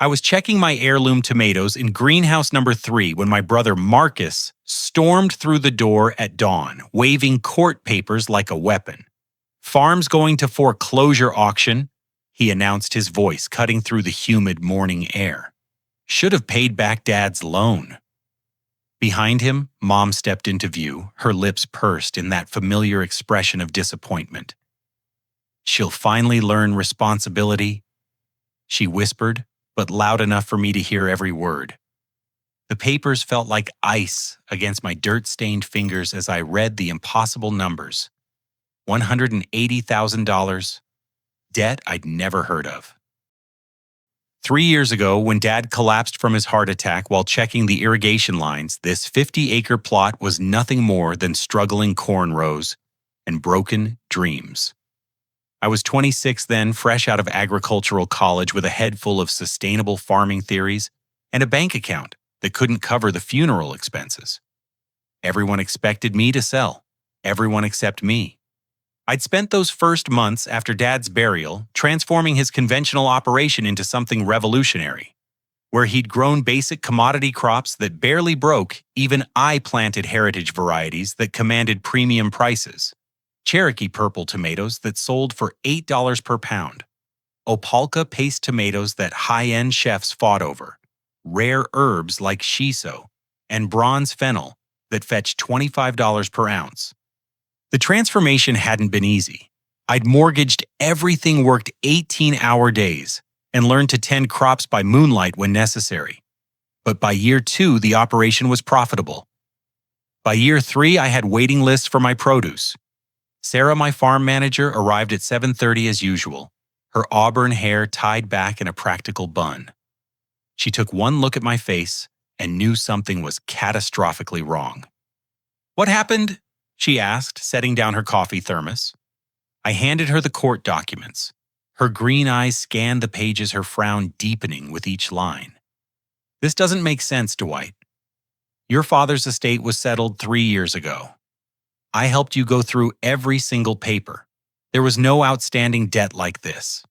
I was checking my heirloom tomatoes in greenhouse number 3 when my brother Marcus stormed through the door at dawn, waving court papers like a weapon. "Farm's going to foreclosure auction," he announced, his voice cutting through the humid morning air. "Should have paid back Dad's loan." Behind him, Mom stepped into view, her lips pursed in that familiar expression of disappointment. "She'll finally learn responsibility," she whispered, but loud enough for me to hear every word. The papers felt like ice against my dirt-stained fingers as I read the impossible numbers. $180,000, debt I'd never heard of. 3 years ago, when Dad collapsed from his heart attack while checking the irrigation lines, this 50-acre plot was nothing more than struggling corn rows and broken dreams. I was 26 then, fresh out of agricultural college with a head full of sustainable farming theories and a bank account that couldn't cover the funeral expenses. Everyone expected me to sell, everyone except me. I'd spent those first months after Dad's burial transforming his conventional operation into something revolutionary. Where he'd grown basic commodity crops that barely broke, even I planted heritage varieties that commanded premium prices. Cherokee purple tomatoes that sold for $8 per pound. Opalka paste tomatoes that high-end chefs fought over. Rare herbs like shiso and bronze fennel that fetched $25 per ounce. The transformation hadn't been easy. I'd mortgaged everything, worked 18-hour days, and learned to tend crops by moonlight when necessary. But by year 2, the operation was profitable. By year 3, I had waiting lists for my produce. Sarah, my farm manager, arrived at 7:30 as usual, her auburn hair tied back in a practical bun. She took one look at my face and knew something was catastrophically wrong. "What happened?" she asked, setting down her coffee thermos. I handed her the court documents. Her green eyes scanned the pages, her frown deepening with each line. "This doesn't make sense, Dwight. Your father's estate was settled 3 years ago. I helped you go through every single paper. There was no outstanding debt like this."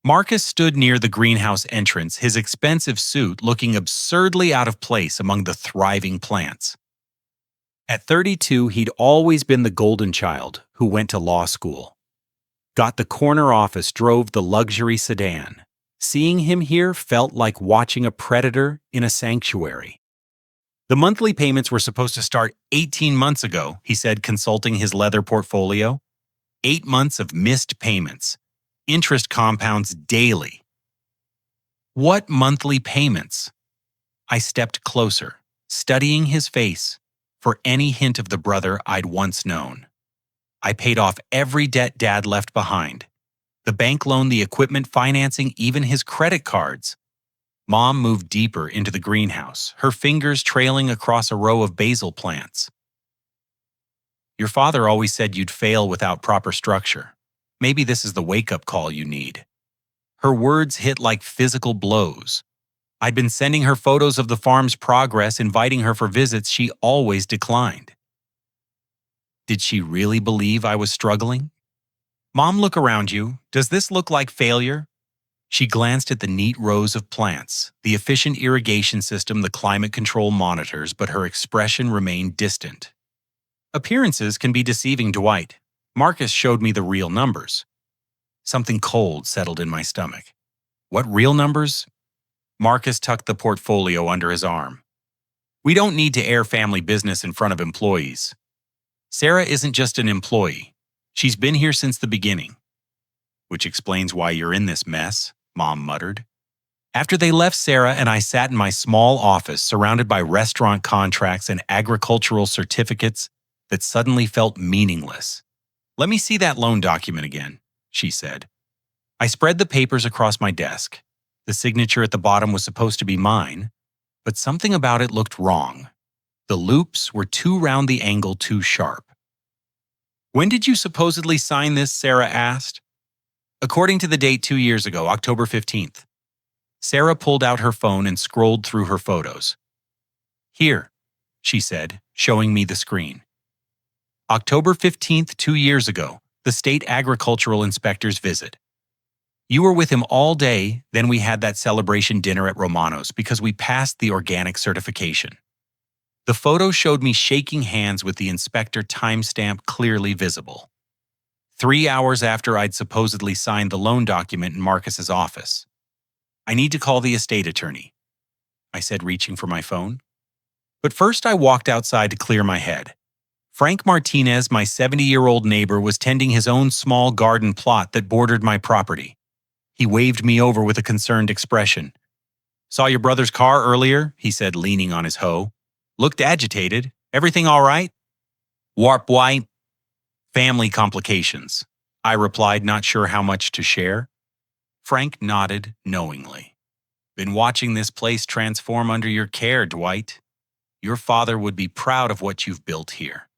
Marcus stood near the greenhouse entrance, his expensive suit looking absurdly out of place among the thriving plants. At 32, he'd always been the golden child who went to law school. Got the corner office, drove the luxury sedan. Seeing him here felt like watching a predator in a sanctuary. "The monthly payments were supposed to start 18 months ago," he said, consulting his leather portfolio. 8 months of missed payments. Interest compounds daily. "What monthly payments?" I stepped closer, studying his face for any hint of the brother I'd once known. I paid off every debt Dad left behind. The bank loan, the equipment financing, even his credit cards. Mom moved deeper into the greenhouse, her fingers trailing across a row of basil plants. "Your father always said you'd fail without proper structure. Maybe this is the wake-up call you need." Her words hit like physical blows. I'd been sending her photos of the farm's progress, inviting her for visits she always declined. Did she really believe I was struggling? "Mom, look around you. Does this look like failure?" She glanced at the neat rows of plants, the efficient irrigation system, the climate control monitors, but her expression remained distant. "Appearances can be deceiving, Dwight. Marcus showed me the real numbers." Something cold settled in my stomach. "What real numbers?" Marcus tucked the portfolio under his arm. "We don't need to air family business in front of employees. Sarah isn't just an employee. She's been here since the beginning." "Which explains why you're in this mess," Mom muttered. After they left, Sarah and I sat in my small office surrounded by restaurant contracts and agricultural certificates that suddenly felt meaningless. "Let me see that loan document again," she said. I spread the papers across my desk. The signature at the bottom was supposed to be mine, but something about it looked wrong. The loops were too round, the angle too sharp. "When did you supposedly sign this?" Sarah asked. "According to the date 2 years ago, October 15th. Sarah pulled out her phone and scrolled through her photos. "Here," she said, showing me the screen. "October 15th, 2 years ago, the state agricultural inspector's visit. You were with him all day, then we had that celebration dinner at Romano's because we passed the organic certification. The photo showed me shaking hands with the inspector, timestamp clearly visible. 3 hours after I'd supposedly signed the loan document in Marcus's office. I need to call the estate attorney, I said, reaching for my phone. But first I walked outside to clear my head. Frank Martinez, my 70-year-old neighbor, was tending his own small garden plot that bordered my property. He waved me over with a concerned expression. "Saw your brother's car earlier," he said, leaning on his hoe. "Looked agitated. Everything all right?" "Warp white." "Family complications," I replied, not sure how much to share. Frank nodded knowingly. "Been watching this place transform under your care, Dwight. Your father would be proud of what you've built here."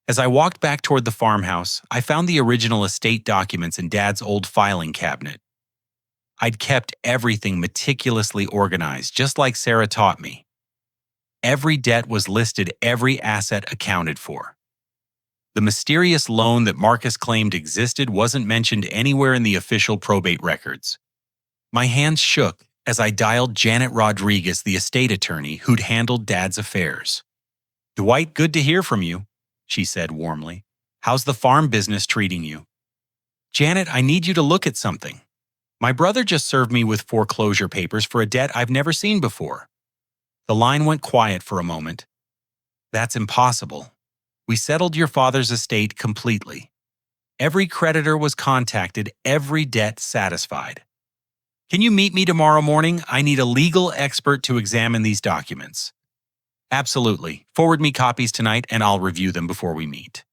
As I walked back toward the farmhouse, I found the original estate documents in Dad's old filing cabinet. I'd kept everything meticulously organized, just like Sarah taught me. Every debt was listed, every asset accounted for. The mysterious loan that Marcus claimed existed wasn't mentioned anywhere in the official probate records. My hands shook as I dialed Janet Rodriguez, the estate attorney who'd handled Dad's affairs. "Dwight, good to hear from you," she said warmly. "How's the farm business treating you?" "Janet, I need you to look at something. My brother just served me with foreclosure papers for a debt I've never seen before." The line went quiet for a moment. "That's impossible. We settled your father's estate completely. Every creditor was contacted, every debt satisfied. Can you meet me tomorrow morning? I need a legal expert to examine these documents." "Absolutely. Forward me copies tonight and I'll review them before we meet."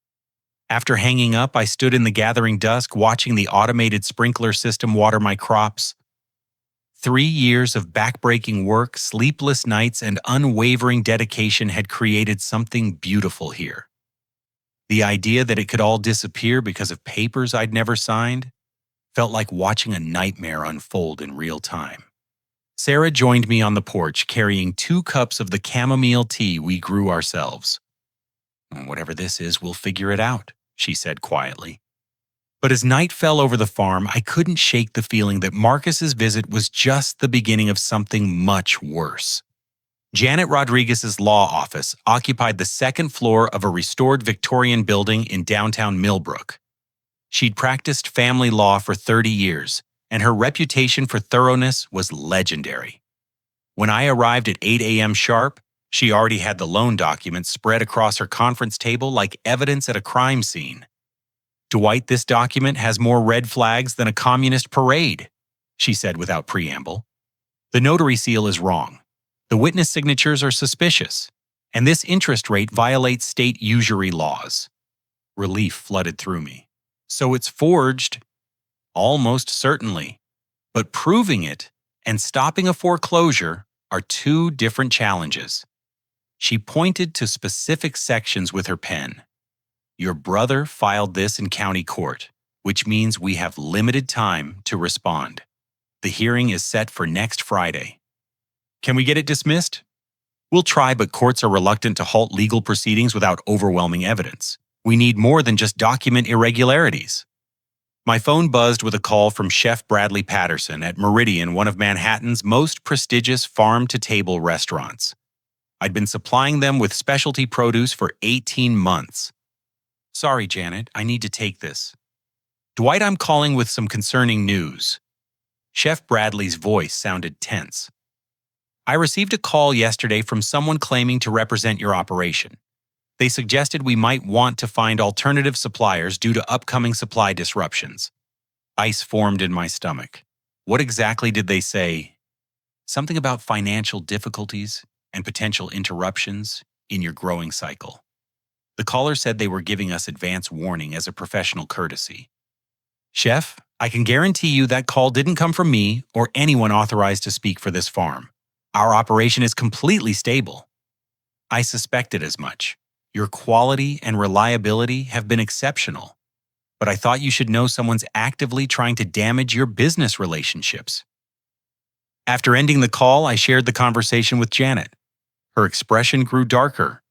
After hanging up, I stood in the gathering dusk watching the automated sprinkler system water my crops. 3 years of backbreaking work, sleepless nights, and unwavering dedication had created something beautiful here. The idea that it could all disappear because of papers I'd never signed felt like watching a nightmare unfold in real time. Sarah joined me on the porch carrying 2 cups of the chamomile tea we grew ourselves. "Whatever this is, we'll figure it out," she said quietly. But as night fell over the farm, I couldn't shake the feeling that Marcus's visit was just the beginning of something much worse. Janet Rodriguez's law office occupied the 2nd floor of a restored Victorian building in downtown Millbrook. She'd practiced family law for 30 years, and her reputation for thoroughness was legendary. When I arrived at 8 a.m. sharp, she already had the loan documents spread across her conference table like evidence at a crime scene. "Dwight, this document has more red flags than a communist parade," she said without preamble. "The notary seal is wrong. The witness signatures are suspicious, and this interest rate violates state usury laws." Relief flooded through me. "So it's forged?" "Almost certainly. But proving it and stopping a foreclosure are 2 different challenges." She pointed to specific sections with her pen. "Your brother filed this in county court, which means we have limited time to respond. The hearing is set for next Friday." "Can we get it dismissed?" "We'll try, but courts are reluctant to halt legal proceedings without overwhelming evidence. We need more than just document irregularities." My phone buzzed with a call from Chef Bradley Patterson at Meridian, one of Manhattan's most prestigious farm-to-table restaurants. I'd been supplying them with specialty produce for 18 months. "Sorry, Janet, I need to take this." "Dwight, I'm calling with some concerning news." Chef Bradley's voice sounded tense. "I received a call yesterday from someone claiming to represent your operation. They suggested we might want to find alternative suppliers due to upcoming supply disruptions." Ice formed in my stomach. What exactly did they say? Something about financial difficulties and potential interruptions in your growing cycle. The caller said they were giving us advance warning as a professional courtesy. "Chef, I can guarantee you that call didn't come from me or anyone authorized to speak for this farm. Our operation is completely stable." "I suspected as much. Your quality and reliability have been exceptional. But I thought you should know someone's actively trying to damage your business relationships." After ending the call, I shared the conversation with Janet. Her expression grew darker.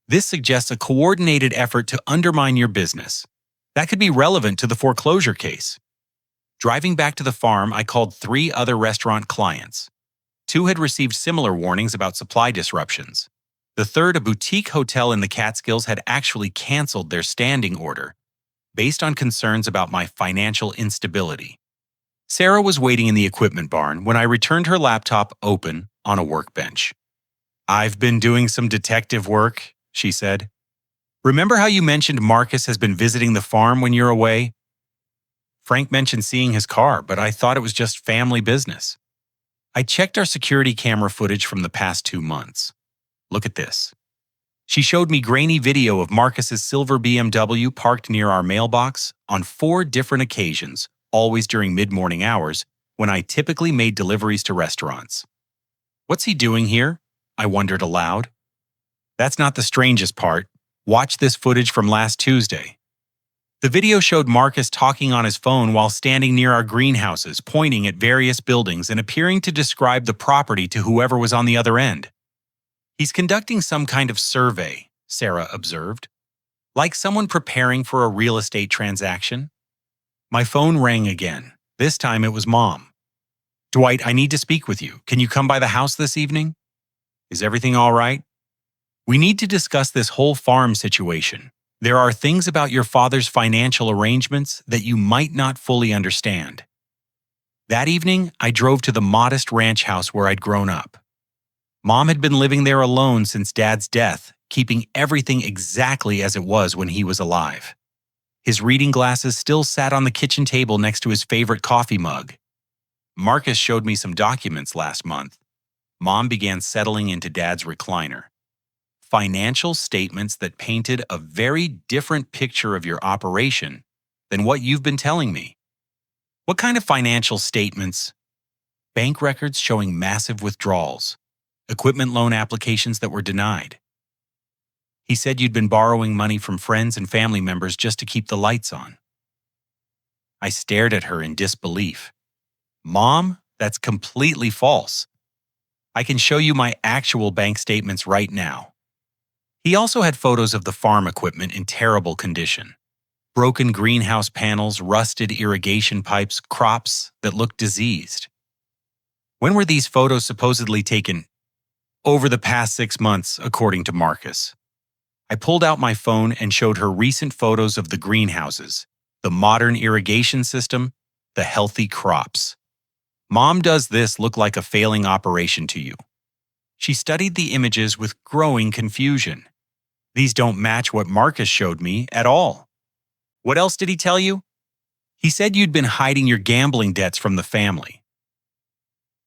"This suggests a coordinated effort to undermine your business. That could be relevant to the foreclosure case." Driving back to the farm, I called 3 other restaurant clients. 2 had received similar warnings about supply disruptions. The third, a boutique hotel in the Catskills, had actually canceled their standing order based on concerns about my financial instability. Sarah was waiting in the equipment barn when I returned her laptop open on a workbench. "I've been doing some detective work," she said. "Remember how you mentioned Marcus has been visiting the farm when you're away? Frank mentioned seeing his car, but I thought it was just family business. I checked our security camera footage from the past 2 months. Look at this." She showed me grainy video of Marcus's silver BMW parked near our mailbox on 4 different occasions, always during mid-morning hours, when I typically made deliveries to restaurants. "What's he doing here?" I wondered aloud. "That's not the strangest part. Watch this footage from last Tuesday." The video showed Marcus talking on his phone while standing near our greenhouses, pointing at various buildings and appearing to describe the property to whoever was on the other end. "He's conducting some kind of survey," Sarah observed. "Like someone preparing for a real estate transaction." My phone rang again. This time it was Mom. "Dwight, I need to speak with you. Can you come by the house this evening?" "Is everything all right?" "We need to discuss this whole farm situation. There are things about your father's financial arrangements that you might not fully understand." That evening, I drove to the modest ranch house where I'd grown up. Mom had been living there alone since Dad's death, keeping everything exactly as it was when he was alive. His reading glasses still sat on the kitchen table next to his favorite coffee mug. Marcus showed me some documents last month. Mom began settling into Dad's recliner. Financial statements that painted a very different picture of your operation than what you've been telling me. "What kind of financial statements?" "Bank records showing massive withdrawals. Equipment loan applications that were denied. He said you'd been borrowing money from friends and family members just to keep the lights on." I stared at her in disbelief. "Mom, that's completely false. I can show you my actual bank statements right now." He also had photos of the farm equipment in terrible condition. Broken greenhouse panels, rusted irrigation pipes, crops that looked diseased. "When were these photos supposedly taken?" "Over the past 6 months, according to Marcus." I pulled out my phone and showed her recent photos of the greenhouses, the modern irrigation system, the healthy crops. "Mom, does this look like a failing operation to you?" She studied the images with growing confusion. "These don't match what Marcus showed me at all." "What else did he tell you?" "He said you'd been hiding your gambling debts from the family.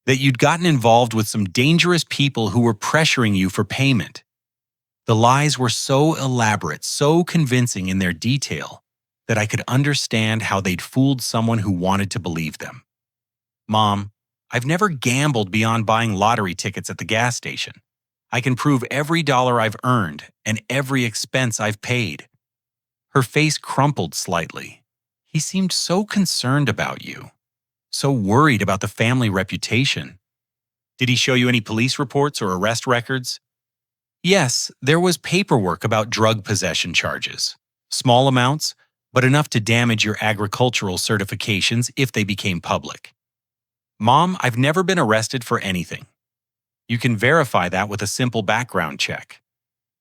That you'd gotten involved with some dangerous people who were pressuring you for payment." The lies were so elaborate, so convincing in their detail, that I could understand how they'd fooled someone who wanted to believe them. "Mom, I've never gambled beyond buying lottery tickets at the gas station. I can prove every dollar I've earned and every expense I've paid." Her face crumpled slightly. "He seemed so concerned about you, so worried about the family reputation." "Did he show you any police reports or arrest records?" "Yes, there was paperwork about drug possession charges. Small amounts, but enough to damage your agricultural certifications if they became public." "Mom, I've never been arrested for anything. You can verify that with a simple background check."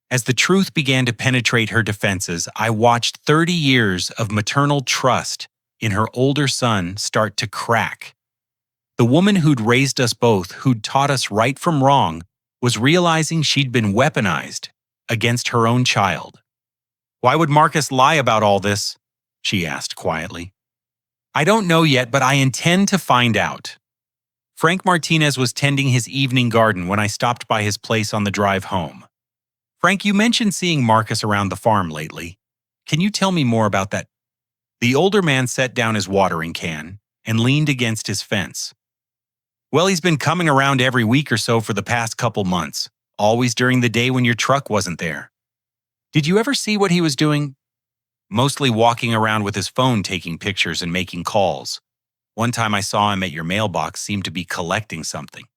As the truth began to penetrate her defenses, I watched 30 years of maternal trust in her older son start to crack. The woman who'd raised us both, who'd taught us right from wrong, was realizing she'd been weaponized against her own child. "Why would Marcus lie about all this?" she asked quietly. "I don't know yet, but I intend to find out." Frank Martinez was tending his evening garden when I stopped by his place on the drive home. "Frank, you mentioned seeing Marcus around the farm lately. Can you tell me more about that?" The older man set down his watering can and leaned against his fence. "Well, he's been coming around every week or so for the past couple months, always during the day when your truck wasn't there." "Did you ever see what he was doing?" "Mostly walking around with his phone taking pictures and making calls. One time I saw him at your mailbox, seemed to be collecting something."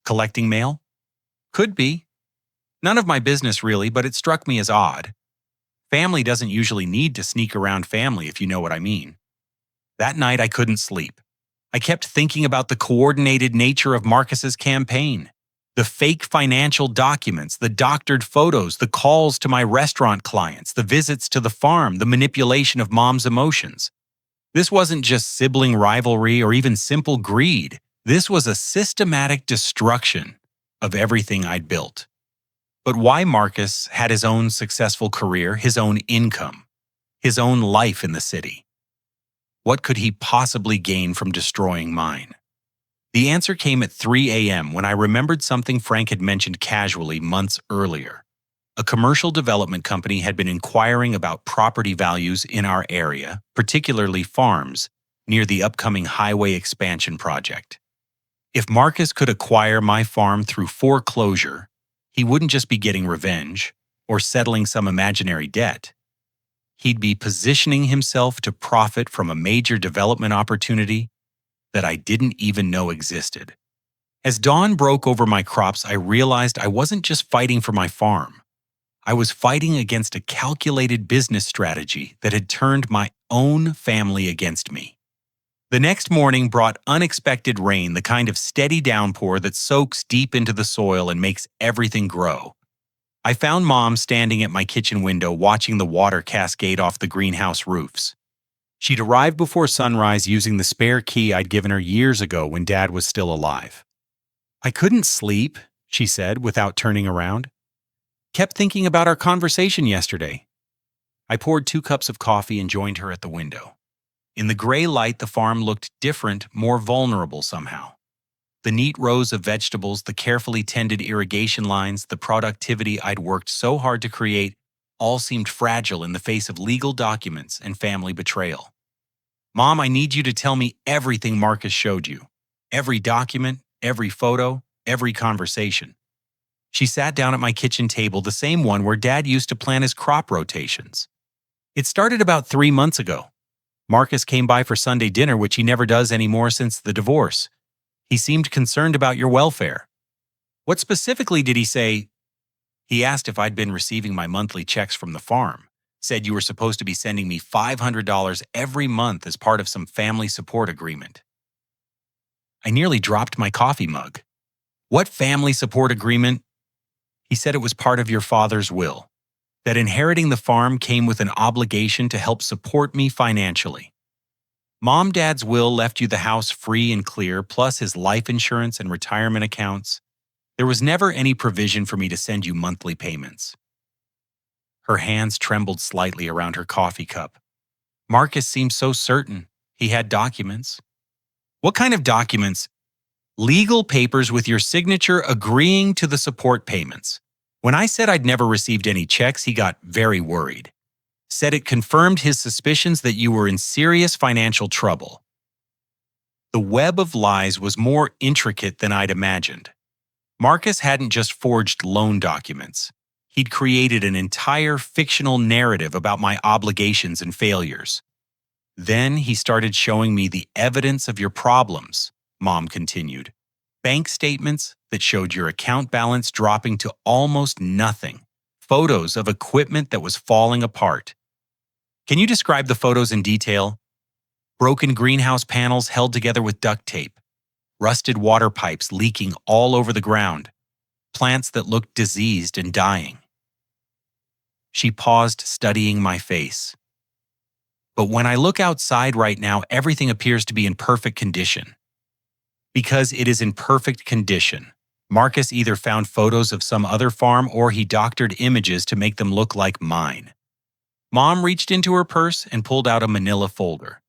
"Collecting mail?" "Could be. None of my business really, but it struck me as odd. Family doesn't usually need to sneak around family, if you know what I mean." That night, I couldn't sleep. I kept thinking about the coordinated nature of Marcus's campaign. The fake financial documents, the doctored photos, the calls to my restaurant clients, the visits to the farm, the manipulation of Mom's emotions. This wasn't just sibling rivalry or even simple greed. This was a systematic destruction of everything I'd built. But why Marcus had his own successful career, his own income, his own life in the city? What could he possibly gain from destroying mine? The answer came at 3 a.m. when I remembered something Frank had mentioned casually months earlier. A commercial development company had been inquiring about property values in our area, particularly farms, near the upcoming highway expansion project. If Marcus could acquire my farm through foreclosure, he wouldn't just be getting revenge or settling some imaginary debt. He'd be positioning himself to profit from a major development opportunity that I didn't even know existed. As dawn broke over my crops, I realized I wasn't just fighting for my farm. I was fighting against a calculated business strategy that had turned my own family against me. The next morning brought unexpected rain, the kind of steady downpour that soaks deep into the soil and makes everything grow. I found Mom standing at my kitchen window watching the water cascade off the greenhouse roofs. She'd arrived before sunrise using the spare key I'd given her years ago when Dad was still alive. "I couldn't sleep," she said without turning around. "Kept thinking about our conversation yesterday." I poured 2 cups of coffee and joined her at the window. In the gray light, the farm looked different, more vulnerable somehow. The neat rows of vegetables, the carefully tended irrigation lines, the productivity I'd worked so hard to create, all seemed fragile in the face of legal documents and family betrayal. "Mom, I need you to tell me everything Marcus showed you. Every document, every photo, every conversation." She sat down at my kitchen table, the same one where Dad used to plan his crop rotations. "It started about 3 months ago. Marcus came by for Sunday dinner, which he never does anymore since the divorce. He seemed concerned about your welfare." "What specifically did he say?" "He asked if I'd been receiving my monthly checks from the farm. Said you were supposed to be sending me $500 every month as part of some family support agreement." I nearly dropped my coffee mug. "What family support agreement?" "He said it was part of your father's will, that inheriting the farm came with an obligation to help support me financially. Dad's will left you the house free and clear, plus his life insurance and retirement accounts. There was never any provision for me to send you monthly payments." Her hands trembled slightly around her coffee cup. "Marcus seemed so certain. He had documents." "What kind of documents?" "Legal papers with your signature agreeing to the support payments. When I said I'd never received any checks, he got very worried. Said it confirmed his suspicions that you were in serious financial trouble." The web of lies was more intricate than I'd imagined. Marcus hadn't just forged loan documents. He'd created an entire fictional narrative about my obligations and failures. "Then he started showing me the evidence of your problems," Mom continued. "Bank statements that showed your account balance dropping to almost nothing. Photos of equipment that was falling apart." "Can you describe the photos in detail?" "Broken greenhouse panels held together with duct tape. Rusted water pipes leaking all over the ground. Plants that looked diseased and dying." She paused, studying my face. "But when I look outside right now, everything appears to be in perfect condition." "Because it is in perfect condition. Marcus either found photos of some other farm or he doctored images to make them look like mine." Mom reached into her purse and pulled out a manila folder.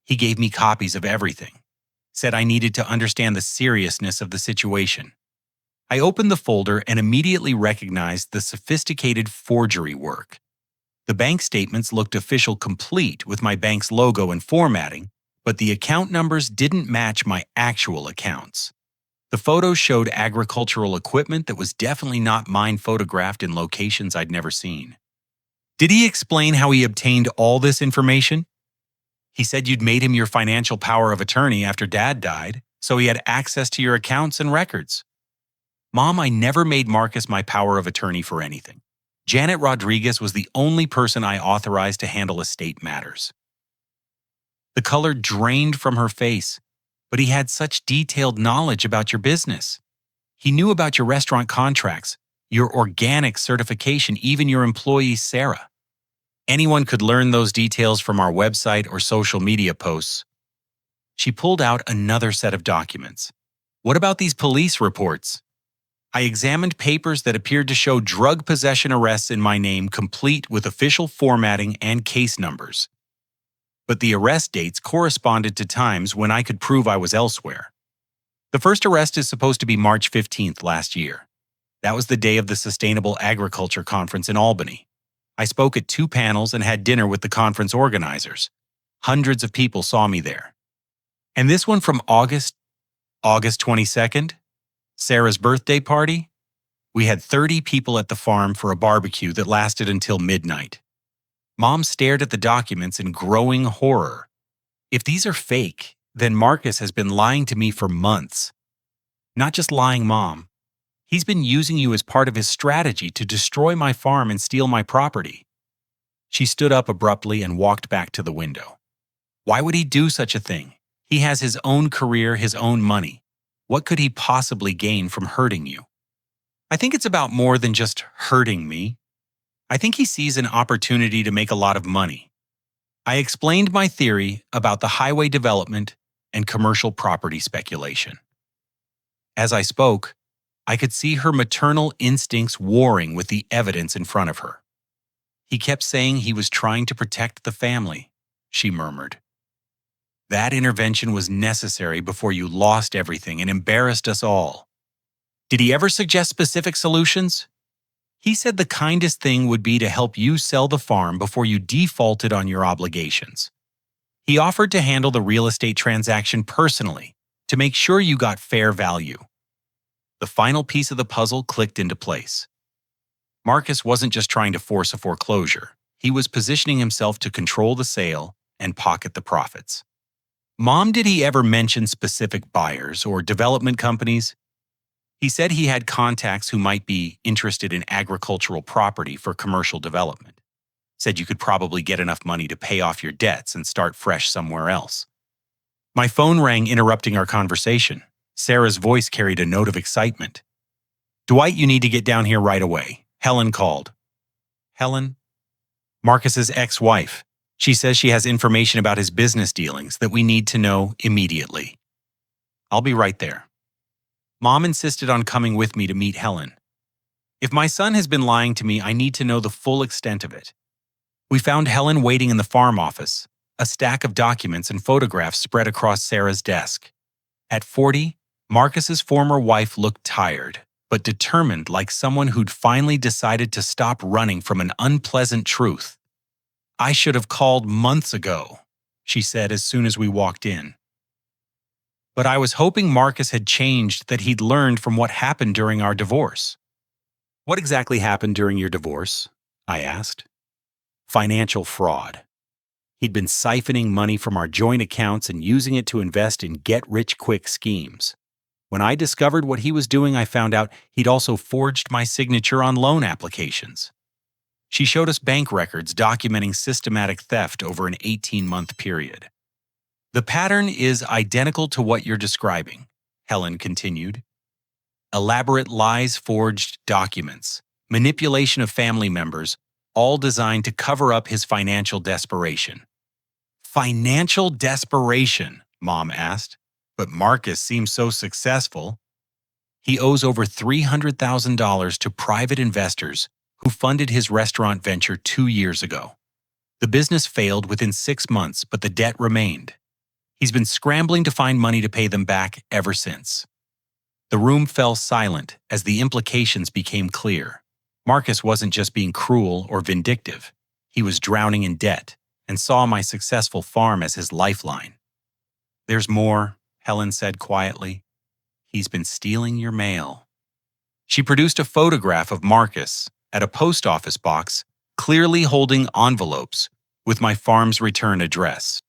"He gave me copies of everything. Said I needed to understand the seriousness of the situation." I opened the folder and immediately recognized the sophisticated forgery work. The bank statements looked official, complete with my bank's logo and formatting, but the account numbers didn't match my actual accounts. The photos showed agricultural equipment that was definitely not mine, photographed in locations I'd never seen. "Did he explain how he obtained all this information?" "He said you'd made him your financial power of attorney after Dad died, so he had access to your accounts and records." "Mom, I never made Marcus my power of attorney for anything. Janet Rodriguez was the only person I authorized to handle estate matters." The color drained from her face, but he had such detailed knowledge about your business. He knew about your restaurant contracts, your organic certification, even your employee, Sarah. Anyone could learn those details from our website or social media posts. She pulled out another set of documents. What about these police reports? I examined papers that appeared to show drug possession arrests in my name, complete with official formatting and case numbers. But the arrest dates corresponded to times when I could prove I was elsewhere. The first arrest is supposed to be March 15th last year. That was the day of the Sustainable Agriculture Conference in Albany. I spoke at 2 panels and had dinner with the conference organizers. Hundreds of people saw me there. And this one from August 22nd, Sarah's birthday party? We had 30 people at the farm for a barbecue that lasted until midnight. Mom stared at the documents in growing horror. If these are fake, then Marcus has been lying to me for months. Not just lying, Mom. He's been using you as part of his strategy to destroy my farm and steal my property. She stood up abruptly and walked back to the window. Why would he do such a thing? He has his own career, his own money. What could he possibly gain from hurting you? I think it's about more than just hurting me. I think he sees an opportunity to make a lot of money. I explained my theory about the highway development and commercial property speculation. As I spoke, I could see her maternal instincts warring with the evidence in front of her. He kept saying he was trying to protect the family, she murmured. That intervention was necessary before you lost everything and embarrassed us all. Did he ever suggest specific solutions? He said the kindest thing would be to help you sell the farm before you defaulted on your obligations. He offered to handle the real estate transaction personally to make sure you got fair value. The final piece of the puzzle clicked into place. Marcus wasn't just trying to force a foreclosure. He was positioning himself to control the sale and pocket the profits. Mom, did he ever mention specific buyers or development companies? He said he had contacts who might be interested in agricultural property for commercial development. Said you could probably get enough money to pay off your debts and start fresh somewhere else. My phone rang, interrupting our conversation. Sarah's voice carried a note of excitement. Dwight, you need to get down here right away. Helen called. Helen? Marcus's ex-wife. She says she has information about his business dealings that we need to know immediately. I'll be right there. Mom insisted on coming with me to meet Helen. If my son has been lying to me, I need to know the full extent of it. We found Helen waiting in the farm office, a stack of documents and photographs spread across Sarah's desk. At 40, Marcus's former wife looked tired, but determined, like someone who'd finally decided to stop running from an unpleasant truth. I should have called months ago, she said as soon as we walked in. But I was hoping Marcus had changed, that he'd learned from what happened during our divorce. What exactly happened during your divorce? I asked. Financial fraud. He'd been siphoning money from our joint accounts and using it to invest in get-rich-quick schemes. When I discovered what he was doing, I found out he'd also forged my signature on loan applications. She showed us bank records documenting systematic theft over an 18-month period. The pattern is identical to what you're describing, Helen continued. Elaborate lies, forged documents, manipulation of family members, all designed to cover up his financial desperation. Financial desperation, Mom asked. But Marcus seems so successful. He owes over $300,000 to private investors who funded his restaurant venture 2 years ago. The business failed within 6 months, but the debt remained. He's been scrambling to find money to pay them back ever since. The room fell silent as the implications became clear. Marcus wasn't just being cruel or vindictive. He was drowning in debt and saw my successful farm as his lifeline. There's more, Helen said quietly. He's been stealing your mail. She produced a photograph of Marcus at a post office box, clearly holding envelopes with my farm's return address.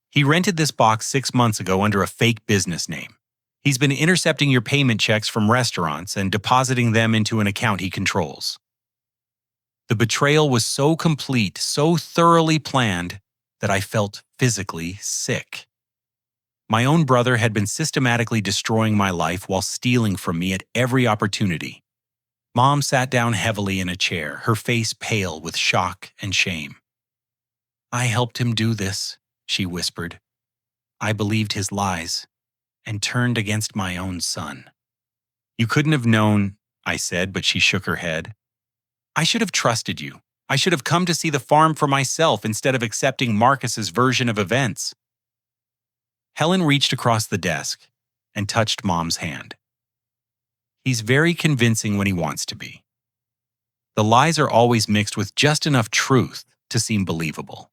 He rented this box 6 months ago under a fake business name. He's been intercepting your payment checks from restaurants and depositing them into an account he controls. The betrayal was so complete, so thoroughly planned, that I felt physically sick. My own brother had been systematically destroying my life while stealing from me at every opportunity. Mom sat down heavily in a chair, her face pale with shock and shame. "I helped him do this," she whispered. "I believed his lies and turned against my own son." "You couldn't have known," I said, but she shook her head. "I should have trusted you. I should have come to see the farm for myself instead of accepting Marcus's version of events." Helen reached across the desk and touched Mom's hand. "He's very convincing when he wants to be. The lies are always mixed with just enough truth to seem believable."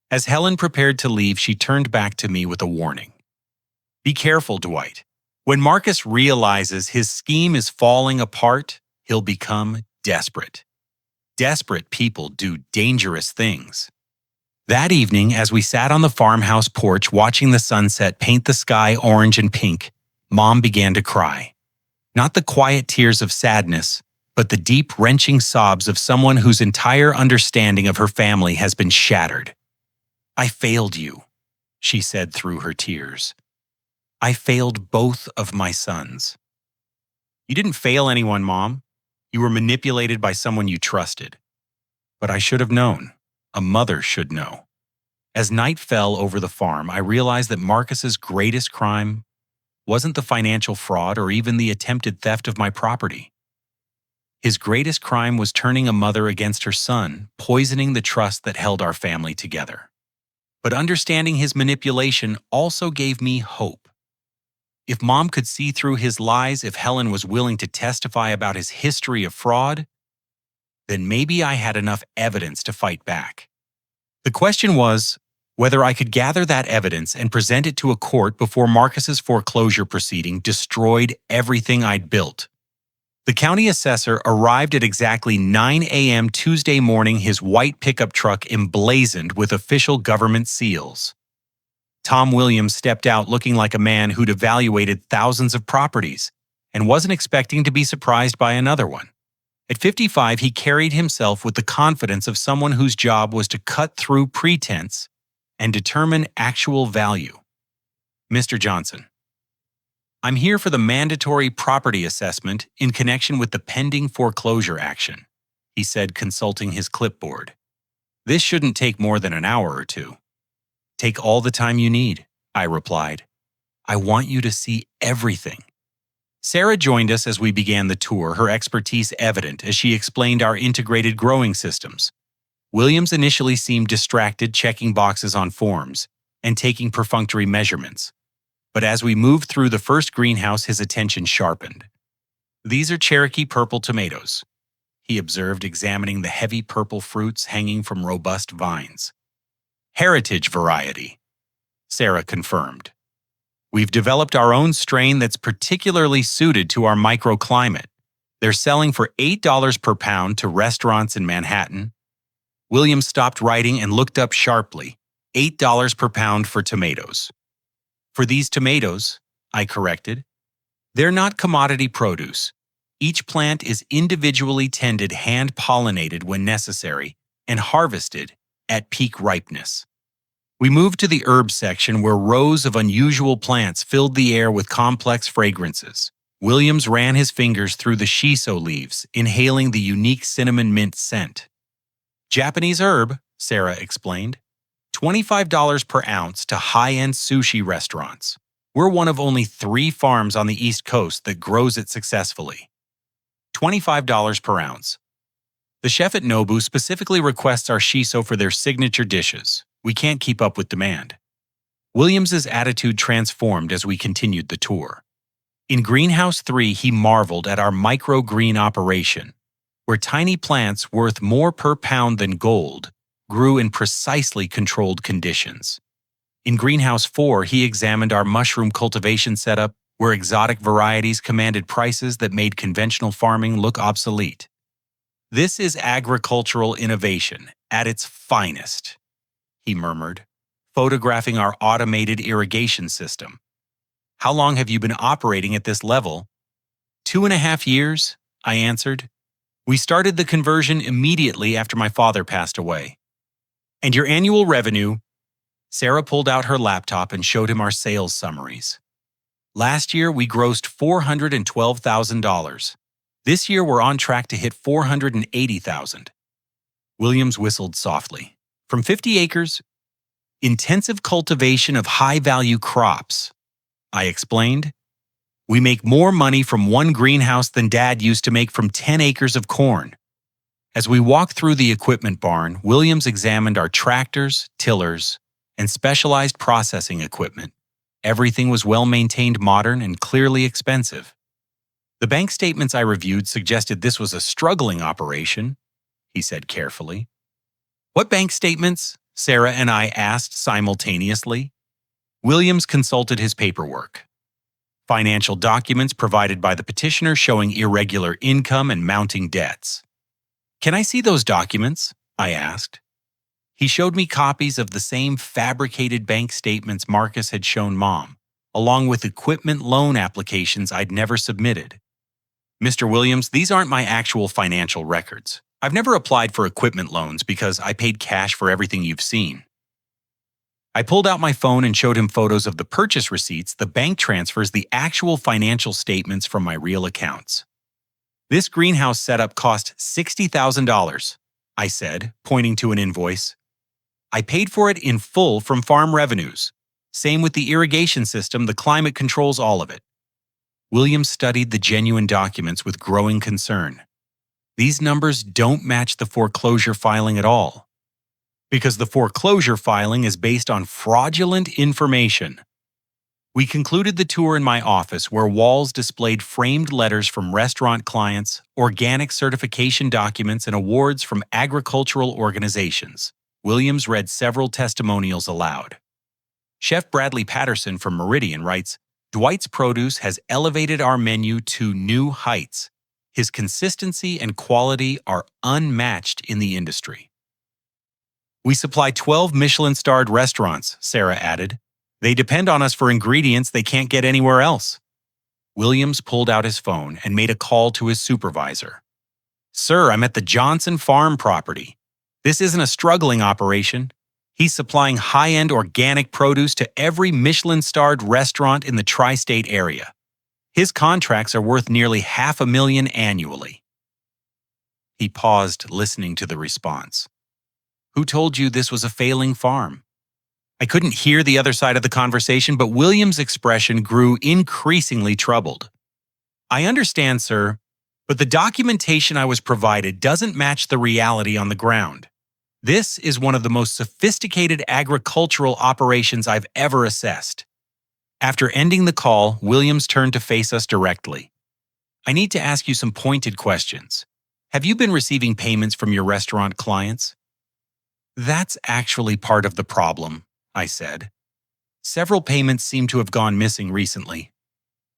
As Helen prepared to leave, she turned back to me with a warning. "Be careful, Dwight. When Marcus realizes his scheme is falling apart, he'll become desperate. Desperate people do dangerous things." That evening, as we sat on the farmhouse porch watching the sunset paint the sky orange and pink, Mom began to cry. Not the quiet tears of sadness, but the deep, wrenching sobs of someone whose entire understanding of her family has been shattered. "I failed you," she said through her tears. "I failed both of my sons." "You didn't fail anyone, Mom. You were manipulated by someone you trusted." "But I should have known. A mother should know." As night fell over the farm, I realized that Marcus's greatest crime wasn't the financial fraud or even the attempted theft of my property. His greatest crime was turning a mother against her son, poisoning the trust that held our family together. But understanding his manipulation also gave me hope. If Mom could see through his lies, if Helen was willing to testify about his history of fraud, then maybe I had enough evidence to fight back. The question was whether I could gather that evidence and present it to a court before Marcus's foreclosure proceeding destroyed everything I'd built. The county assessor arrived at exactly 9 a.m. Tuesday morning, his white pickup truck emblazoned with official government seals. Tom Williams stepped out looking like a man who'd evaluated thousands of properties and wasn't expecting to be surprised by another one. At 55, he carried himself with the confidence of someone whose job was to cut through pretense and determine actual value. "Mr. Johnson, I'm here for the mandatory property assessment in connection with the pending foreclosure action," he said, consulting his clipboard. "This shouldn't take more than an hour or two." "Take all the time you need," I replied. "I want you to see everything." Sarah joined us as we began the tour, her expertise evident as she explained our integrated growing systems. Williams initially seemed distracted checking boxes on forms and taking perfunctory measurements. But as we moved through the first greenhouse, his attention sharpened. "These are Cherokee purple tomatoes," he observed, examining the heavy purple fruits hanging from robust vines. "Heritage variety," Sarah confirmed. "We've developed our own strain that's particularly suited to our microclimate. They're selling for $8 per pound to restaurants in Manhattan." Williams stopped writing and looked up sharply. $8 per pound for tomatoes. "For these tomatoes," I corrected, "they're not commodity produce. Each plant is individually tended, hand-pollinated when necessary, and harvested at peak ripeness." We moved to the herbs section where rows of unusual plants filled the air with complex fragrances. Williams ran his fingers through the shiso leaves, inhaling the unique cinnamon mint scent. "Japanese herb," Sarah explained. $25 per ounce to high-end sushi restaurants. We're one of only 3 farms on the East Coast that grows it successfully. $25 per ounce. The chef at Nobu specifically requests our shiso for their signature dishes. We can't keep up with demand. Williams's attitude transformed as we continued the tour. In Greenhouse 3, he marveled at our microgreen operation, where tiny plants worth more per pound than gold grew in precisely controlled conditions. In Greenhouse 4, he examined our mushroom cultivation setup, where exotic varieties commanded prices that made conventional farming look obsolete. "This is agricultural innovation at its finest," he murmured, photographing our automated irrigation system. "How long have you been operating at this level?" 2.5 years, I answered. "We started the conversion immediately after my father passed away." "And your annual revenue?" Sarah pulled out her laptop and showed him our sales summaries. Last year, we grossed $412,000. This year, we're on track to hit $480,000. Williams whistled softly. From 50 acres, intensive cultivation of high-value crops. I explained. We make more money from one greenhouse than Dad used to make from 10 acres of corn. As we walked through the equipment barn, Williams examined our tractors, tillers, and specialized processing equipment. Everything was well-maintained, modern, and clearly expensive. The bank statements I reviewed suggested this was a struggling operation, he said carefully. What bank statements? Sarah and I asked simultaneously. Williams consulted his paperwork. Financial documents provided by the petitioner showing irregular income and mounting debts. Can I see those documents? I asked. He showed me copies of the same fabricated bank statements Marcus had shown Mom, along with equipment loan applications I'd never submitted. Mr. Williams, these aren't my actual financial records. I've never applied for equipment loans because I paid cash for everything you've seen. I pulled out my phone and showed him photos of the purchase receipts, the bank transfers, the actual financial statements from my real accounts. This greenhouse setup cost $60,000, I said, pointing to an invoice. I paid for it in full from farm revenues. Same with the irrigation system, the climate controls all of it. Williams studied the genuine documents with growing concern. These numbers don't match the foreclosure filing at all. Because the foreclosure filing is based on fraudulent information. We concluded the tour in my office where walls displayed framed letters from restaurant clients, organic certification documents, and awards from agricultural organizations. Williams read several testimonials aloud. Chef Bradley Patterson from Meridian writes, Dwight's produce has elevated our menu to new heights. His consistency and quality are unmatched in the industry. We supply 12 Michelin-starred restaurants, Sarah added. They depend on us for ingredients they can't get anywhere else. Williams pulled out his phone and made a call to his supervisor. Sir, I'm at the Johnson Farm property. This isn't a struggling operation. He's supplying high-end organic produce to every Michelin-starred restaurant in the tri-state area. His contracts are worth nearly $500,000 annually. He paused, listening to the response. Who told you this was a failing farm? I couldn't hear the other side of the conversation, but Williams' expression grew increasingly troubled. I understand, sir, but the documentation I was provided doesn't match the reality on the ground. This is one of the most sophisticated agricultural operations I've ever assessed. After ending the call, Williams turned to face us directly. I need to ask you some pointed questions. Have you been receiving payments from your restaurant clients? That's actually part of the problem, I said. Several payments seem to have gone missing recently.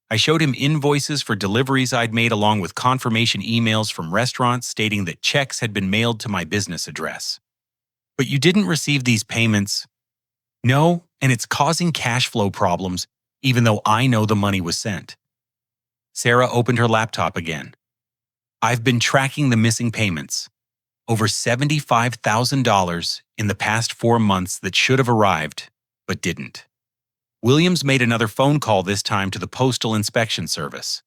I showed him invoices for deliveries I'd made along with confirmation emails from restaurants stating that checks had been mailed to my business address. But you didn't receive these payments. No, and it's causing cash flow problems, even though I know the money was sent. Sarah opened her laptop again. I've been tracking the missing payments. Over $75,000 in the past 4 months that should have arrived, but didn't. Williams made another phone call, this time to the Postal Inspection Service.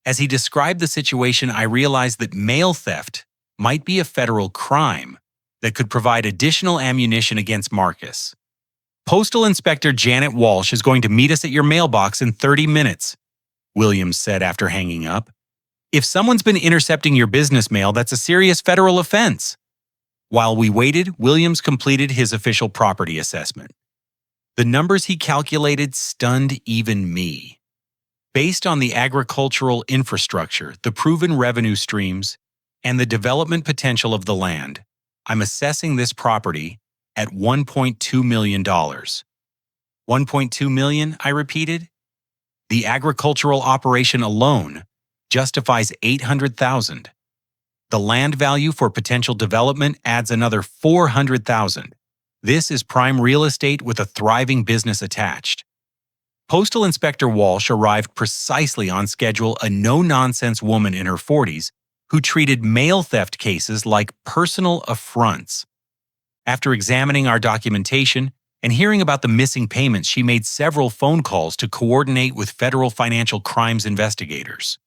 As he described the situation, I realized that mail theft might be a federal crime that could provide additional ammunition against Marcus. Postal Inspector Janet Walsh is going to meet us at your mailbox in 30 minutes, Williams said after hanging up. If someone's been intercepting your business mail, that's a serious federal offense. While we waited, Williams completed his official property assessment. The numbers he calculated stunned even me. Based on the agricultural infrastructure, the proven revenue streams, and the development potential of the land, I'm assessing this property at $1.2 million. $1.2 million, I repeated. The agricultural operation alone justifies $800,000. The land value for potential development adds another $400,000. This is prime real estate with a thriving business attached. Postal Inspector Walsh arrived precisely on schedule, a no-nonsense woman in her 40s who treated mail theft cases like personal affronts. After examining our documentation And hearing about the missing payments, she made several phone calls to coordinate with federal financial crimes investigators.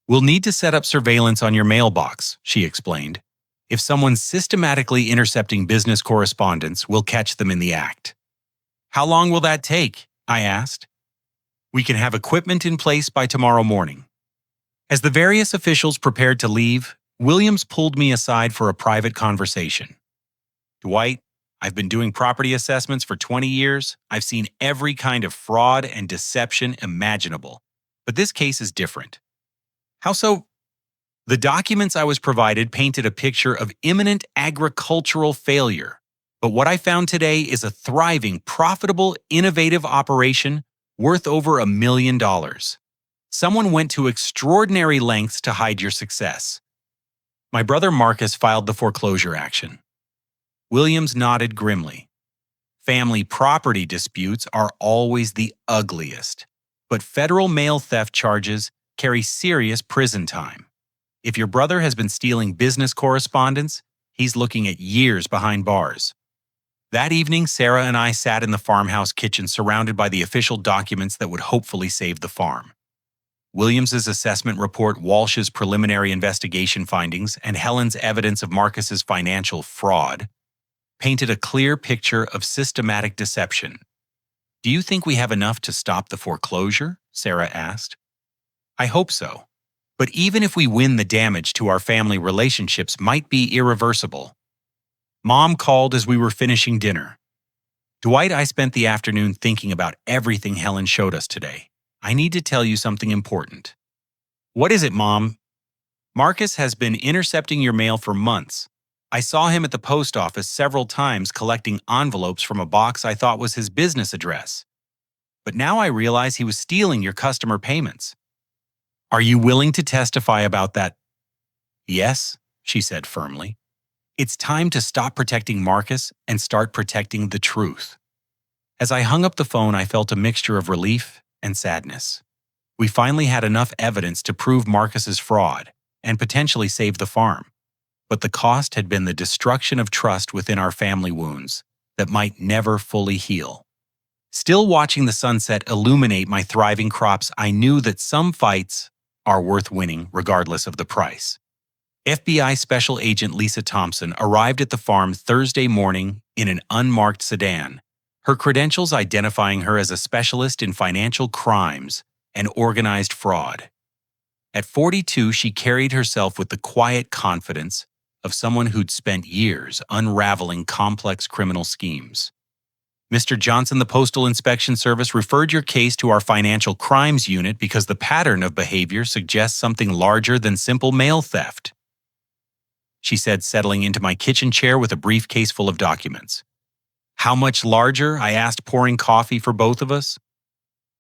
"We'll need to set up surveillance on your mailbox," she explained. "If someone's systematically intercepting business correspondence, we'll catch them in the act." "How long will that take?" I asked. "We can have equipment in place by tomorrow morning." As the various officials prepared to leave, Williams pulled me aside for a private conversation. "Dwight, I've been doing property assessments for 20 years. I've seen every kind of fraud and deception imaginable. But this case is different." "How so?" "The documents I was provided painted a picture of imminent agricultural failure. But what I found today is a thriving, profitable, innovative operation worth over $1 million. Someone went to extraordinary lengths to hide your success." My brother Marcus filed the foreclosure action. Williams nodded grimly. "Family property disputes are always the ugliest, but federal mail theft charges carry serious prison time. If your brother has been stealing business correspondence, he's looking at years behind bars." That evening, Sarah and I sat in the farmhouse kitchen surrounded by the official documents that would hopefully save the farm. Williams's assessment report, Walsh's preliminary investigation findings, and Helen's evidence of Marcus's financial fraud painted a clear picture of systematic deception. "Do you think we have enough to stop the foreclosure?" Sarah asked. "I hope so. But even if we win, the damage to our family relationships might be irreversible." Mom called as we were finishing dinner. "Dwight, I spent the afternoon thinking about everything Helen showed us today. I need to tell you something important." "What is it, Mom?" "Marcus has been intercepting your mail for months. I saw him at the post office several times collecting envelopes from a box I thought was his business address. But now I realize he was stealing your customer payments." "Are you willing to testify about that?" "Yes," she said firmly. "It's time to stop protecting Marcus and start protecting the truth." As I hung up the phone, I felt a mixture of relief and sadness. We finally had enough evidence to prove Marcus's fraud and potentially save the farm. But the cost had been the destruction of trust within our family wounds that might never fully heal. Still watching the sunset illuminate my thriving crops, I knew that some fights are worth winning regardless of the price. FBI Special Agent Lisa Thompson arrived at the farm Thursday morning in an unmarked sedan, her credentials identifying her as a specialist in financial crimes and organized fraud. At 42, she carried herself with the quiet confidence of someone who'd spent years unraveling complex criminal schemes. "Mr. Johnson, the Postal Inspection Service referred your case to our financial crimes unit because the pattern of behavior suggests something larger than simple mail theft," she said, settling into my kitchen chair with a briefcase full of documents. "How much larger?" I asked, pouring coffee for both of us.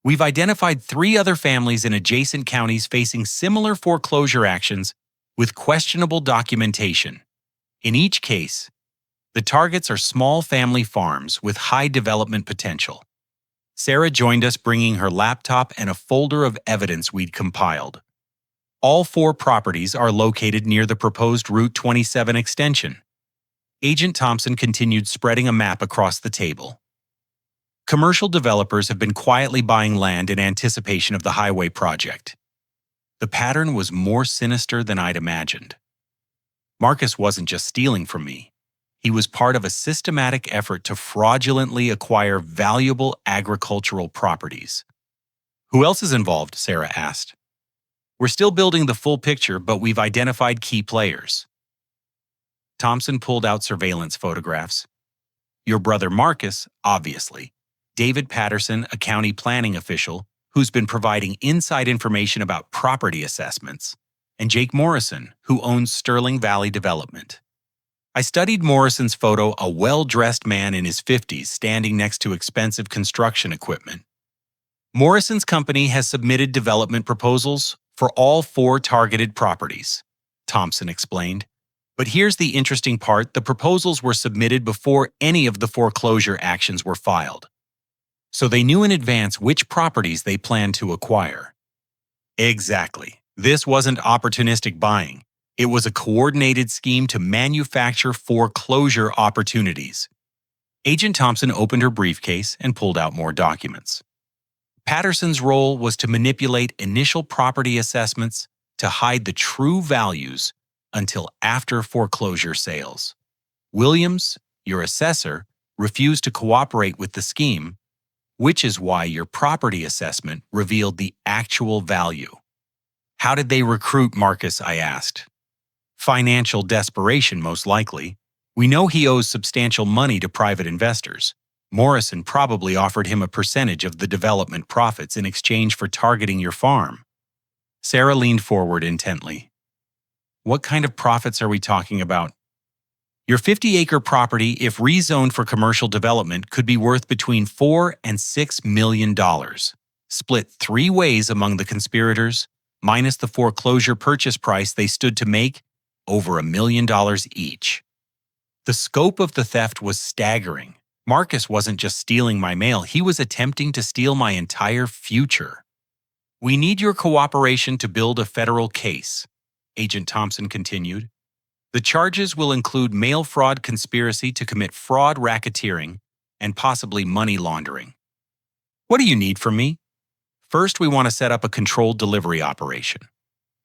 "We've identified 3 other families in adjacent counties facing similar foreclosure actions with questionable documentation. In each case, the targets are small family farms with high development potential." Sarah joined us, bringing her laptop and a folder of evidence we'd compiled. All 4 properties are located near the proposed Route 27 extension. Agent Thompson continued, spreading a map across the table. "Commercial developers have been quietly buying land in anticipation of the highway project." The pattern was more sinister than I'd imagined. Marcus wasn't just stealing from me. He was part of a systematic effort to fraudulently acquire valuable agricultural properties. "Who else is involved?" Sarah asked. "We're still building the full picture, but we've identified key players." Thompson pulled out surveillance photographs. "Your brother Marcus, obviously. David Patterson, a county planning official, who's been providing inside information about property assessments, and Jake Morrison, who owns Sterling Valley Development." I studied Morrison's photo, a well-dressed man in his 50s standing next to expensive construction equipment. "Morrison's company has submitted development proposals for all 4 targeted properties," Thompson explained. "But here's the interesting part: the proposals were submitted before any of the foreclosure actions were filed. So they knew in advance which properties they planned to acquire." Exactly. This wasn't opportunistic buying. It was a coordinated scheme to manufacture foreclosure opportunities. Agent Thompson opened her briefcase and pulled out more documents. Patterson's role was to manipulate initial property assessments to hide the true values until after foreclosure sales. Williams, your assessor, refused to cooperate with the scheme, which is why your property assessment revealed the actual value. How did they recruit Marcus? I asked. Financial desperation, most likely. We know he owes substantial money to private investors. Morrison probably offered him a percentage of the development profits in exchange for targeting your farm. Sarah leaned forward intently. What kind of profits are we talking about? Your 50-acre property, if rezoned for commercial development, could be worth between $4 and $6 million, split 3 ways among the conspirators, minus the foreclosure purchase price they stood to make, over $1 million each. The scope of the theft was staggering. Marcus wasn't just stealing my mail, he was attempting to steal my entire future. We need your cooperation to build a federal case, Agent Thompson continued. The charges will include mail fraud conspiracy to commit fraud racketeering and possibly money laundering. What do you need from me? First, we want to set up a controlled delivery operation.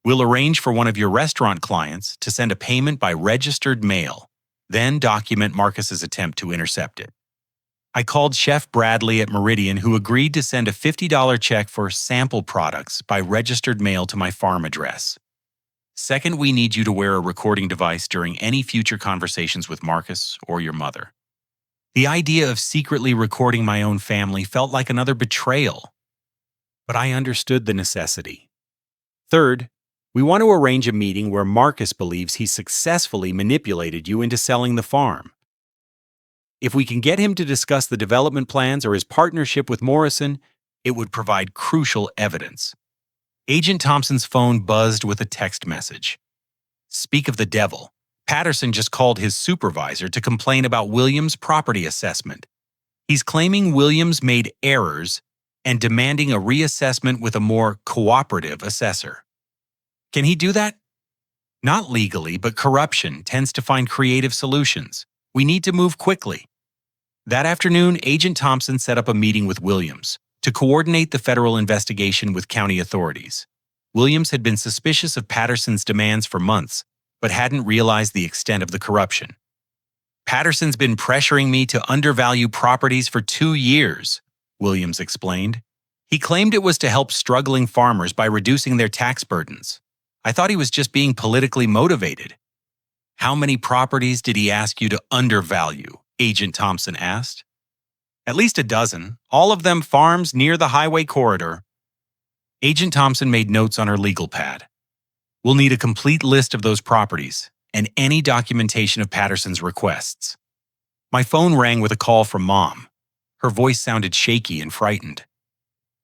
We'll arrange for one of your restaurant clients to send a payment by registered mail, then document Marcus's attempt to intercept it. I called Chef Bradley at Meridian, who agreed to send a $50 check for sample products by registered mail to my farm address. Second, we need you to wear a recording device during any future conversations with Marcus or your mother. The idea of secretly recording my own family felt like another betrayal, but I understood the necessity. Third, we want to arrange a meeting where Marcus believes he successfully manipulated you into selling the farm. If we can get him to discuss the development plans or his partnership with Morrison, it would provide crucial evidence. Agent Thompson's phone buzzed with a text message. Speak of the devil. Patterson just called his supervisor to complain about Williams' property assessment. He's claiming Williams made errors and demanding a reassessment with a more cooperative assessor. Can he do that? Not legally, but corruption tends to find creative solutions. We need to move quickly. That afternoon, Agent Thompson set up a meeting with Williams to coordinate the federal investigation with county authorities. Williams had been suspicious of Patterson's demands for months, but hadn't realized the extent of the corruption. Patterson's been pressuring me to undervalue properties for 2 years, Williams explained. He claimed it was to help struggling farmers by reducing their tax burdens. I thought he was just being politically motivated. How many properties did he ask you to undervalue? Agent Thompson asked. At least a dozen, all of them farms near the highway corridor. Agent Thompson made notes on her legal pad. We'll need a complete list of those properties and any documentation of Patterson's requests. My phone rang with a call from Mom. Her voice sounded shaky and frightened.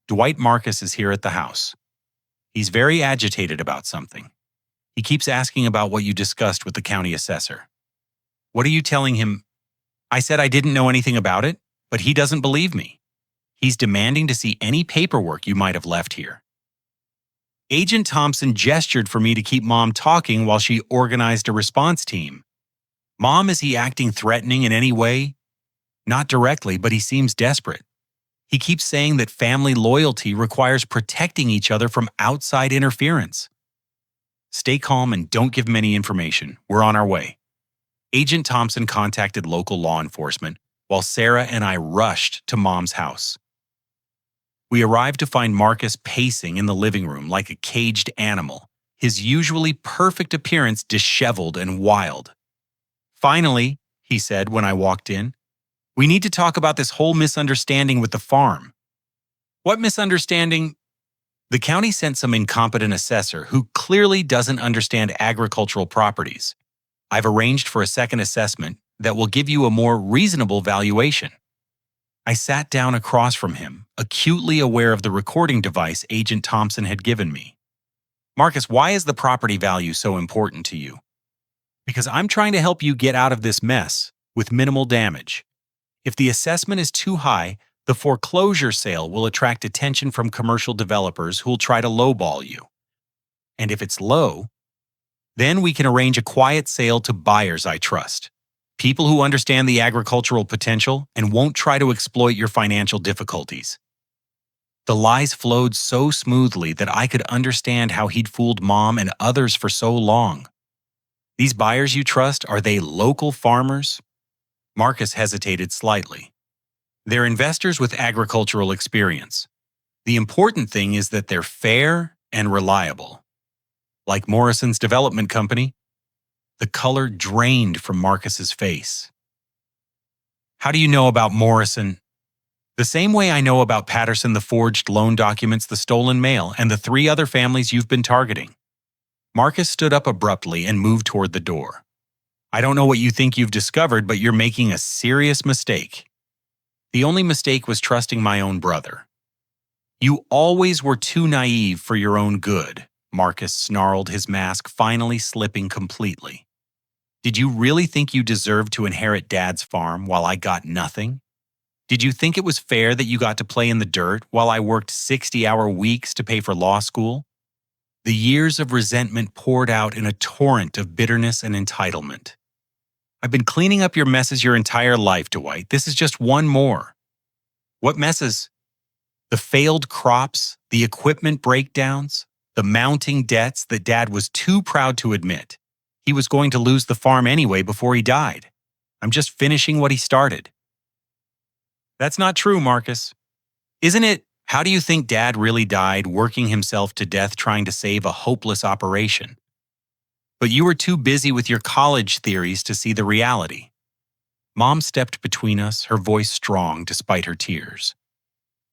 Dwight Marcus is here at the house. He's very agitated about something. He keeps asking about what you discussed with the county assessor. What are you telling him? I said I didn't know anything about it, but he doesn't believe me. He's demanding to see any paperwork you might have left here. Agent Thompson gestured for me to keep Mom talking while she organized a response team. Mom, is he acting threatening in any way? Not directly, but he seems desperate. He keeps saying that family loyalty requires protecting each other from outside interference. Stay calm and don't give him any information. We're on our way. Agent Thompson contacted local law enforcement while Sarah and I rushed to Mom's house. We arrived to find Marcus pacing in the living room like a caged animal, his usually perfect appearance disheveled and wild. Finally, he said when I walked in, we need to talk about this whole misunderstanding with the farm. What misunderstanding? The county sent some incompetent assessor who clearly doesn't understand agricultural properties. I've arranged for a second assessment that will give you a more reasonable valuation. I sat down across from him, acutely aware of the recording device Agent Thompson had given me. Marcus, why is the property value so important to you? Because I'm trying to help you get out of this mess with minimal damage. If the assessment is too high, the foreclosure sale will attract attention from commercial developers who'll try to lowball you. And if it's low, then we can arrange a quiet sale to buyers I trust, People who understand the agricultural potential and won't try to exploit your financial difficulties. The lies flowed so smoothly that I could understand how he'd fooled Mom and others for so long. These buyers you trust, are they local farmers? Marcus hesitated slightly. They're investors with agricultural experience. The important thing is that they're fair and reliable. Like Morrison's development company. The color drained from Marcus's face. How do you know about Morrison? The same way I know about Patterson, the forged loan documents, the stolen mail, and the 3 other families you've been targeting. Marcus stood up abruptly and moved toward the door. I don't know what you think you've discovered, but you're making a serious mistake. The only mistake was trusting my own brother. You always were too naive for your own good, Marcus snarled, his mask finally slipping completely. Did you really think you deserved to inherit Dad's farm while I got nothing? Did you think it was fair that you got to play in the dirt while I worked 60-hour weeks to pay for law school? The years of resentment poured out in a torrent of bitterness and entitlement. I've been cleaning up your messes your entire life, Dwight. This is just one more. What messes? The failed crops, the equipment breakdowns, the mounting debts that Dad was too proud to admit. He was going to lose the farm anyway before he died. I'm just finishing what he started. That's not true, Marcus. Isn't it? How do you think Dad really died, working himself to death trying to save a hopeless operation? But you were too busy with your college theories to see the reality. Mom stepped between us, her voice strong despite her tears.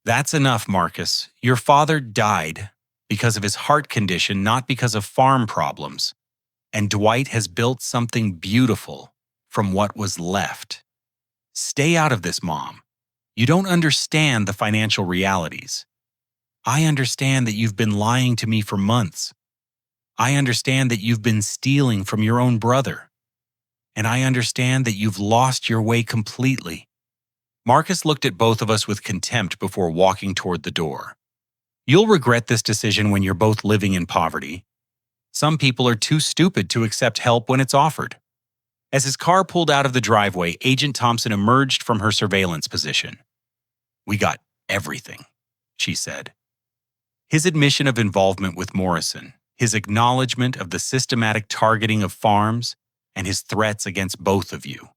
That's enough, Marcus. Your father died because of his heart condition, not because of farm problems. And Dwight has built something beautiful from what was left. Stay out of this, Mom. You don't understand the financial realities. I understand that you've been lying to me for months. I understand that you've been stealing from your own brother. And I understand that you've lost your way completely. Marcus looked at both of us with contempt before walking toward the door. You'll regret this decision when you're both living in poverty. Some people are too stupid to accept help when it's offered. As his car pulled out of the driveway, Agent Thompson emerged from her surveillance position. We got everything, she said. His admission of involvement with Morrison, his acknowledgement of the systematic targeting of farms, and his threats against both of you.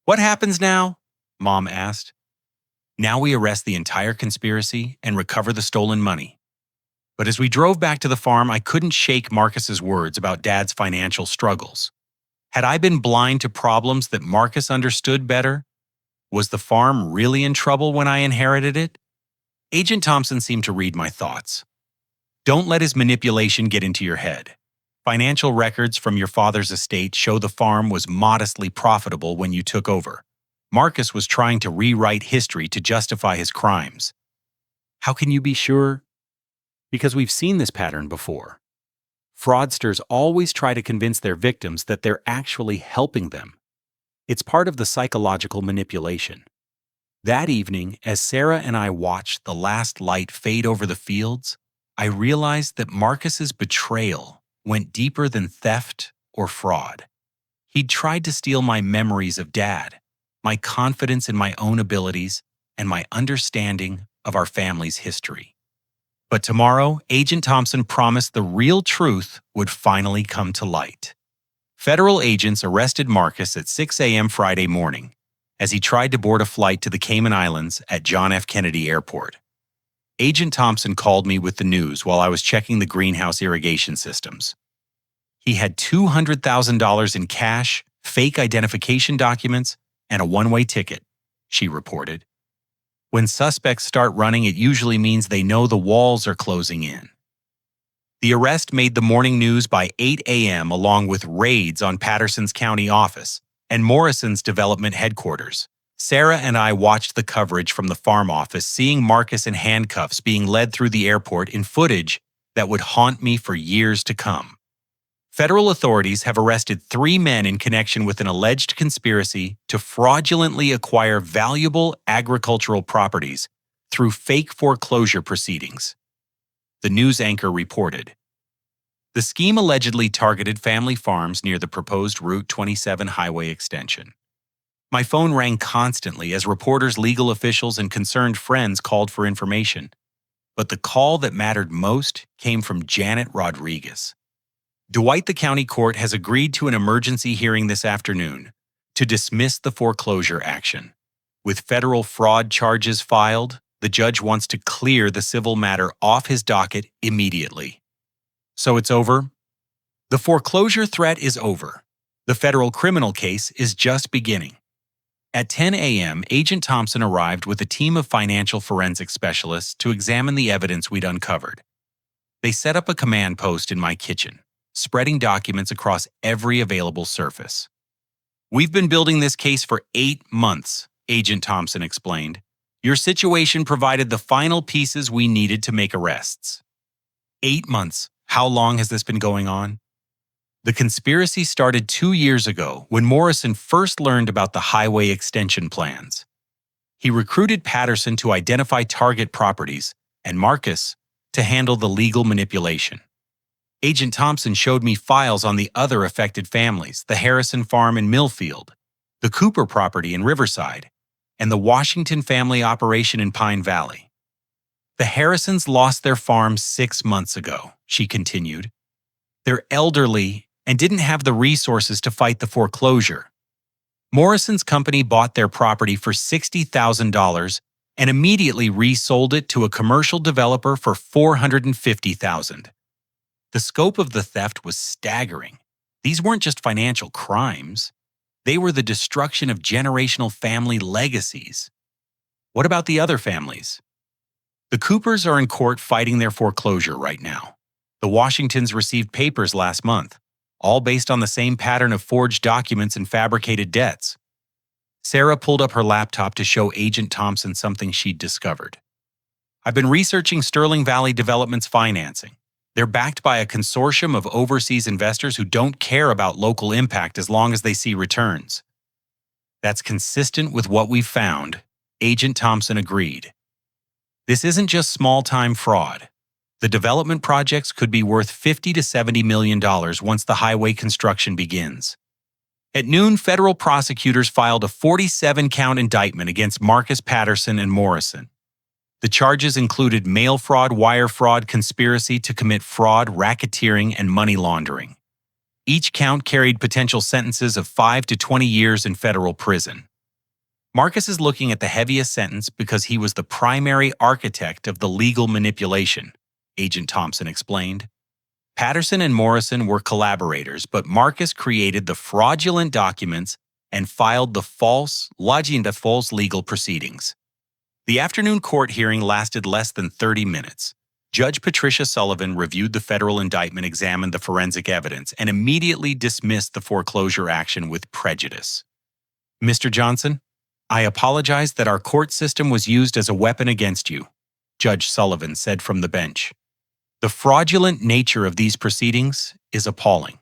What happens now? Mom asked. Now we arrest the entire conspiracy and recover the stolen money. But as we drove back to the farm, I couldn't shake Marcus's words about Dad's financial struggles. Had I been blind to problems that Marcus understood better? Was the farm really in trouble when I inherited it? Agent Thompson seemed to read my thoughts. Don't let his manipulation get into your head. Financial records from your father's estate show the farm was modestly profitable when you took over. Marcus was trying to rewrite history to justify his crimes. How can you be sure? Because we've seen this pattern before. Fraudsters always try to convince their victims that they're actually helping them. It's part of the psychological manipulation. That evening, as Sarah and I watched the last light fade over the fields, I realized that Marcus's betrayal went deeper than theft or fraud. He'd tried to steal my memories of Dad, my confidence in my own abilities, and my understanding of our family's history. But tomorrow, Agent Thompson promised the real truth would finally come to light. Federal agents arrested Marcus at 6 a.m. Friday morning as he tried to board a flight to the Cayman Islands at John F. Kennedy Airport. Agent Thompson called me with the news while I was checking the greenhouse irrigation systems. He had $200,000 in cash, fake identification documents, and a one-way ticket, she reported. When suspects start running, it usually means they know the walls are closing in. The arrest made the morning news by 8 a.m. along with raids on Patterson's county office and Morrison's development headquarters. Sarah and I watched the coverage from the farm office, seeing Marcus in handcuffs being led through the airport in footage that would haunt me for years to come. Federal authorities have arrested 3 men in connection with an alleged conspiracy to fraudulently acquire valuable agricultural properties through fake foreclosure proceedings. The news anchor reported. The scheme allegedly targeted family farms near the proposed Route 27 highway extension. My phone rang constantly as reporters, legal officials, and concerned friends called for information. But the call that mattered most came from Janet Rodriguez. Dwight, the county court, has agreed to an emergency hearing this afternoon to dismiss the foreclosure action. With federal fraud charges filed, the judge wants to clear the civil matter off his docket immediately. So it's over? The foreclosure threat is over. The federal criminal case is just beginning. At 10 a.m., Agent Thompson arrived with a team of financial forensic specialists to examine the evidence we'd uncovered. They set up a command post in my kitchen, spreading documents across every available surface. "We've been building this case for 8 months, Agent Thompson explained. Your situation provided the final pieces we needed to make arrests." 8 months. How long has this been going on? The conspiracy started 2 years ago when Morrison first learned about the highway extension plans. He recruited Patterson to identify target properties and Marcus to handle the legal manipulation. Agent Thompson showed me files on the other affected families, the Harrison farm in Millfield, the Cooper property in Riverside, and the Washington family operation in Pine Valley. "The Harrisons lost their farm 6 months ago," she continued. "They're elderly and didn't have the resources to fight the foreclosure. Morrison's company bought their property for $60,000 and immediately resold it to a commercial developer for $450,000. The scope of the theft was staggering. These weren't just financial crimes. They were the destruction of generational family legacies. What about the other families? The Coopers are in court fighting their foreclosure right now. The Washingtons received papers last month, all based on the same pattern of forged documents and fabricated debts. Sarah pulled up her laptop to show Agent Thompson something she'd discovered. "I've been researching Sterling Valley Development's financing. They're backed by a consortium of overseas investors who don't care about local impact as long as they see returns." "That's consistent with what we've found," Agent Thompson agreed. "This isn't just small-time fraud. The development projects could be worth $50 to $70 million once the highway construction begins." At noon, federal prosecutors filed a 47-count indictment against Marcus Patterson and Morrison. The charges included mail fraud, wire fraud, conspiracy to commit fraud, racketeering, and money laundering. Each count carried potential sentences of 5 to 20 years in federal prison. Marcus is looking at the heaviest sentence because he was the primary architect of the legal manipulation, Agent Thompson explained. Patterson and Morrison were collaborators, but Marcus created the fraudulent documents and filed lodging the false legal proceedings. The afternoon court hearing lasted less than 30 minutes. Judge Patricia Sullivan reviewed the federal indictment, examined the forensic evidence, and immediately dismissed the foreclosure action with prejudice. "Mr. Johnson, I apologize that our court system was used as a weapon against you," Judge Sullivan said from the bench. "The fraudulent nature of these proceedings is appalling.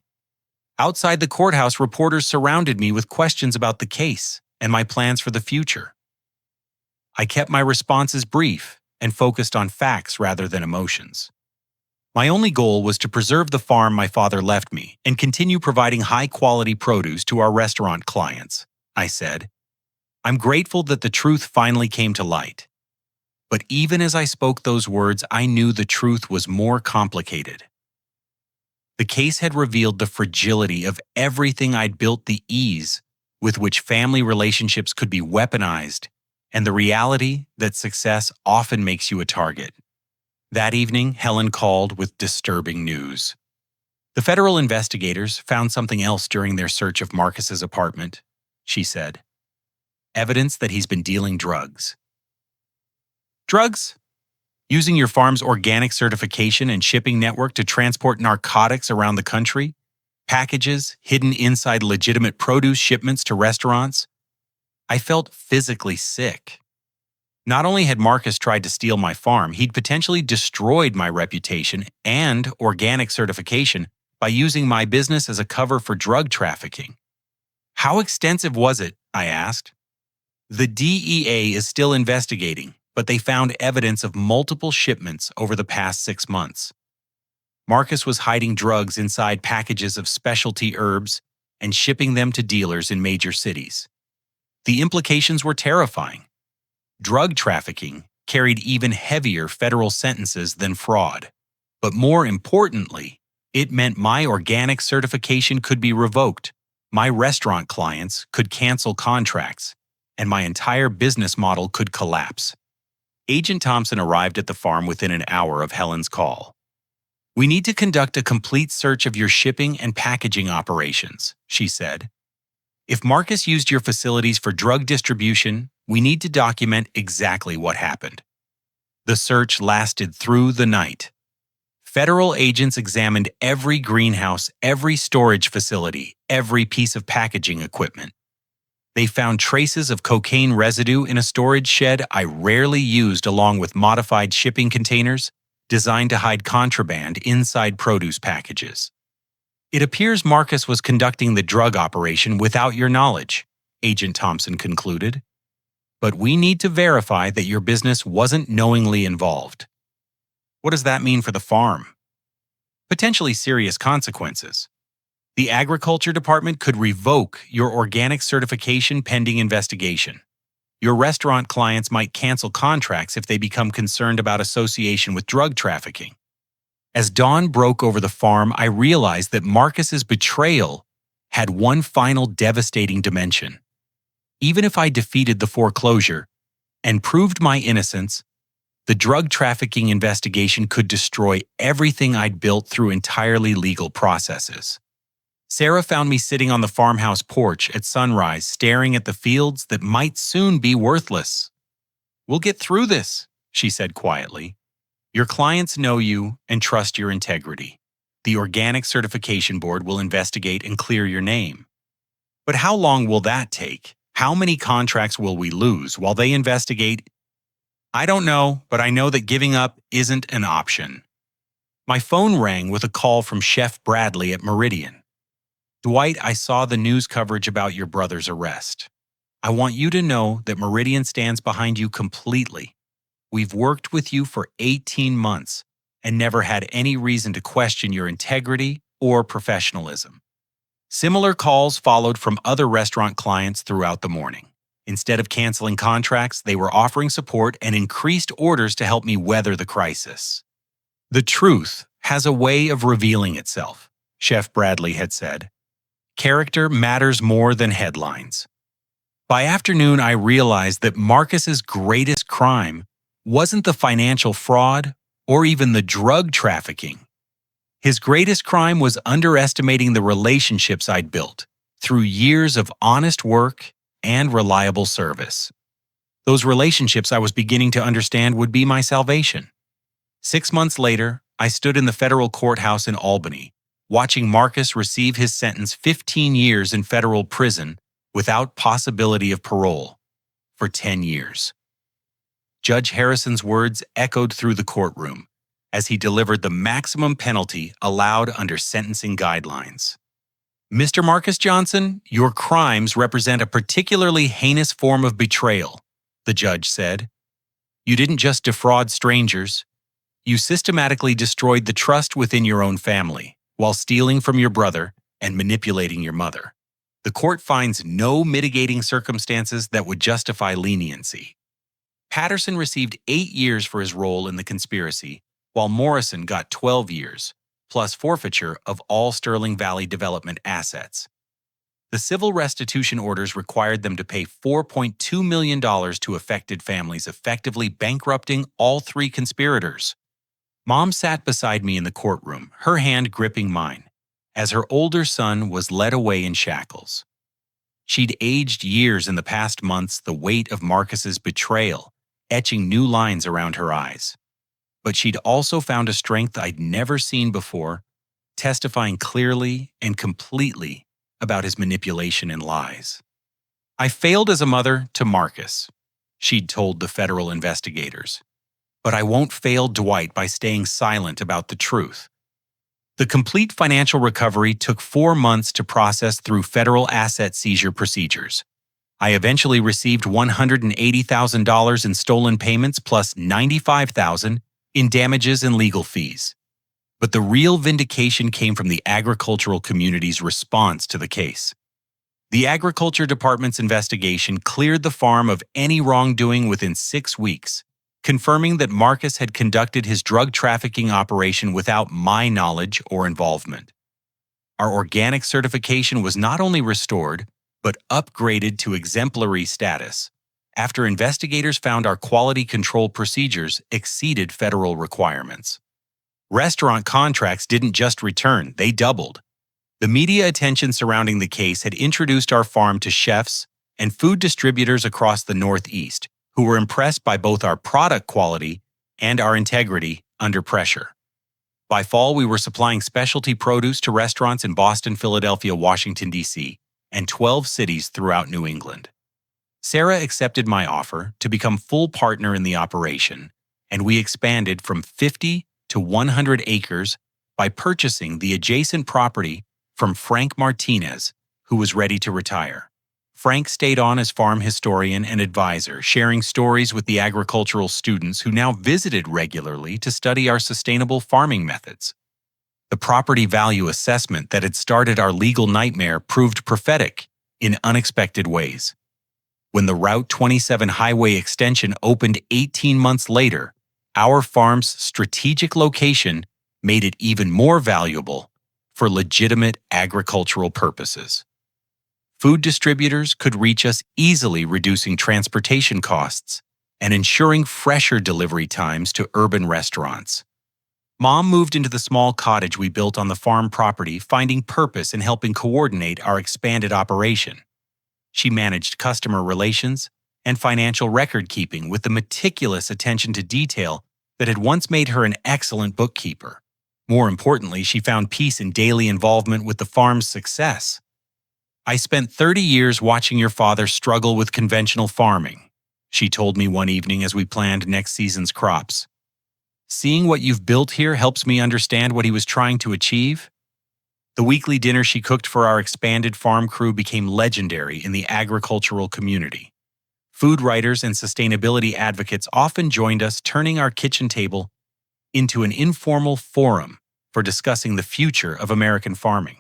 Outside the courthouse, reporters surrounded me with questions about the case and my plans for the future. I kept my responses brief and focused on facts rather than emotions. My only goal was to preserve the farm my father left me and continue providing high-quality produce to our restaurant clients," I said. "I'm grateful that the truth finally came to light." But even as I spoke those words, I knew the truth was more complicated. The case had revealed the fragility of everything I'd built, the ease with which family relationships could be weaponized, and the reality that success often makes you a target. That evening, Helen called with disturbing news. "The federal investigators found something else during their search of Marcus's apartment," she said. "Evidence that he's been dealing drugs." "Drugs? Using your farm's organic certification and shipping network to transport narcotics around the country? Packages hidden inside legitimate produce shipments to restaurants?" I felt physically sick. Not only had Marcus tried to steal my farm, he'd potentially destroyed my reputation and organic certification by using my business as a cover for drug trafficking. "How extensive was it?" I asked. "The DEA is still investigating, but they found evidence of multiple shipments over the past 6 months. Marcus was hiding drugs inside packages of specialty herbs and shipping them to dealers in major cities. The implications were terrifying. Drug trafficking carried even heavier federal sentences than fraud. But more importantly, it meant my organic certification could be revoked, my restaurant clients could cancel contracts, and my entire business model could collapse. Agent Thompson arrived at the farm within an hour of Helen's call. "We need to conduct a complete search of your shipping and packaging operations," she said. "If Marcus used your facilities for drug distribution, we need to document exactly what happened." The search lasted through the night. Federal agents examined every greenhouse, every storage facility, every piece of packaging equipment. They found traces of cocaine residue in a storage shed I rarely used, along with modified shipping containers designed to hide contraband inside produce packages. "It appears Marcus was conducting the drug operation without your knowledge," Agent Thompson concluded. "But we need to verify that your business wasn't knowingly involved." What does that mean for the farm? Potentially serious consequences. The Agriculture Department could revoke your organic certification pending investigation. Your restaurant clients might cancel contracts if they become concerned about association with drug trafficking. As dawn broke over the farm, I realized that Marcus's betrayal had one final devastating dimension. Even if I defeated the foreclosure and proved my innocence, the drug trafficking investigation could destroy everything I'd built through entirely legal processes. Sarah found me sitting on the farmhouse porch at sunrise, staring at the fields that might soon be worthless. "We'll get through this," she said quietly. "Your clients know you and trust your integrity. The Organic Certification Board will investigate and clear your name. But how long will that take? How many contracts will we lose while they investigate?" "I don't know, but I know that giving up isn't an option." My phone rang with a call from Chef Bradley at Meridian. "Dwight, I saw the news coverage about your brother's arrest. I want you to know that Meridian stands behind you completely. We've worked with you for 18 months and never had any reason to question your integrity or professionalism." Similar calls followed from other restaurant clients throughout the morning. Instead of canceling contracts, they were offering support and increased orders to help me weather the crisis. "The truth has a way of revealing itself," Chef Bradley had said. "Character matters more than headlines." By afternoon, I realized that Marcus's greatest crime wasn't the financial fraud or even the drug trafficking. His greatest crime was underestimating the relationships I'd built through years of honest work and reliable service. Those relationships I was beginning to understand would be my salvation. 6 months later, I stood in the federal courthouse in Albany, watching Marcus receive his sentence, 15 years in federal prison without possibility of parole, for 10 years. Judge Harrison's words echoed through the courtroom as he delivered the maximum penalty allowed under sentencing guidelines. "Mr. Marcus Johnson, your crimes represent a particularly heinous form of betrayal," the judge said. "You didn't just defraud strangers. You systematically destroyed the trust within your own family while stealing from your brother and manipulating your mother. The court finds no mitigating circumstances that would justify leniency." Patterson received 8 years for his role in the conspiracy, while Morrison got 12 years, plus forfeiture of all Sterling Valley development assets. The civil restitution orders required them to pay $4.2 million to affected families, effectively bankrupting all 3 conspirators. Mom sat beside me in the courtroom, her hand gripping mine, as her older son was led away in shackles. She'd aged years in the past months, the weight of Marcus's betrayal etching new lines around her eyes. But she'd also found a strength I'd never seen before, testifying clearly and completely about his manipulation and lies. "I failed as a mother to Marcus," she'd told the federal investigators. "But I won't fail Dwight by staying silent about the truth." The complete financial recovery took 4 months to process through federal asset seizure procedures. I eventually received $180,000 in stolen payments plus $95,000 in damages and legal fees. But the real vindication came from the agricultural community's response to the case. The Agriculture Department's investigation cleared the farm of any wrongdoing within 6 weeks, confirming that Marcus had conducted his drug trafficking operation without my knowledge or involvement. Our organic certification was not only restored, but upgraded to exemplary status after investigators found our quality control procedures exceeded federal requirements. Restaurant contracts didn't just return, they doubled. The media attention surrounding the case had introduced our farm to chefs and food distributors across the Northeast, who were impressed by both our product quality and our integrity under pressure. By fall, we were supplying specialty produce to restaurants in Boston, Philadelphia, Washington, D.C., and 12 cities throughout New England. Sarah accepted my offer to become full partner in the operation, and we expanded from 50 to 100 acres by purchasing the adjacent property from Frank Martinez, who was ready to retire. Frank stayed on as farm historian and advisor, sharing stories with the agricultural students who now visited regularly to study our sustainable farming methods. The property value assessment that had started our legal nightmare proved prophetic in unexpected ways. When the Route 27 highway extension opened 18 months later, our farm's strategic location made it even more valuable for legitimate agricultural purposes. Food distributors could reach us easily, reducing transportation costs and ensuring fresher delivery times to urban restaurants. Mom moved into the small cottage we built on the farm property, finding purpose in helping coordinate our expanded operation. She managed customer relations and financial record-keeping with the meticulous attention to detail that had once made her an excellent bookkeeper. More importantly, she found peace in daily involvement with the farm's success. "I spent 30 years watching your father struggle with conventional farming," she told me one evening as we planned next season's crops. "Seeing what you've built here helps me understand what he was trying to achieve." The weekly dinner she cooked for our expanded farm crew became legendary in the agricultural community. Food writers and sustainability advocates often joined us, turning our kitchen table into an informal forum for discussing the future of American farming.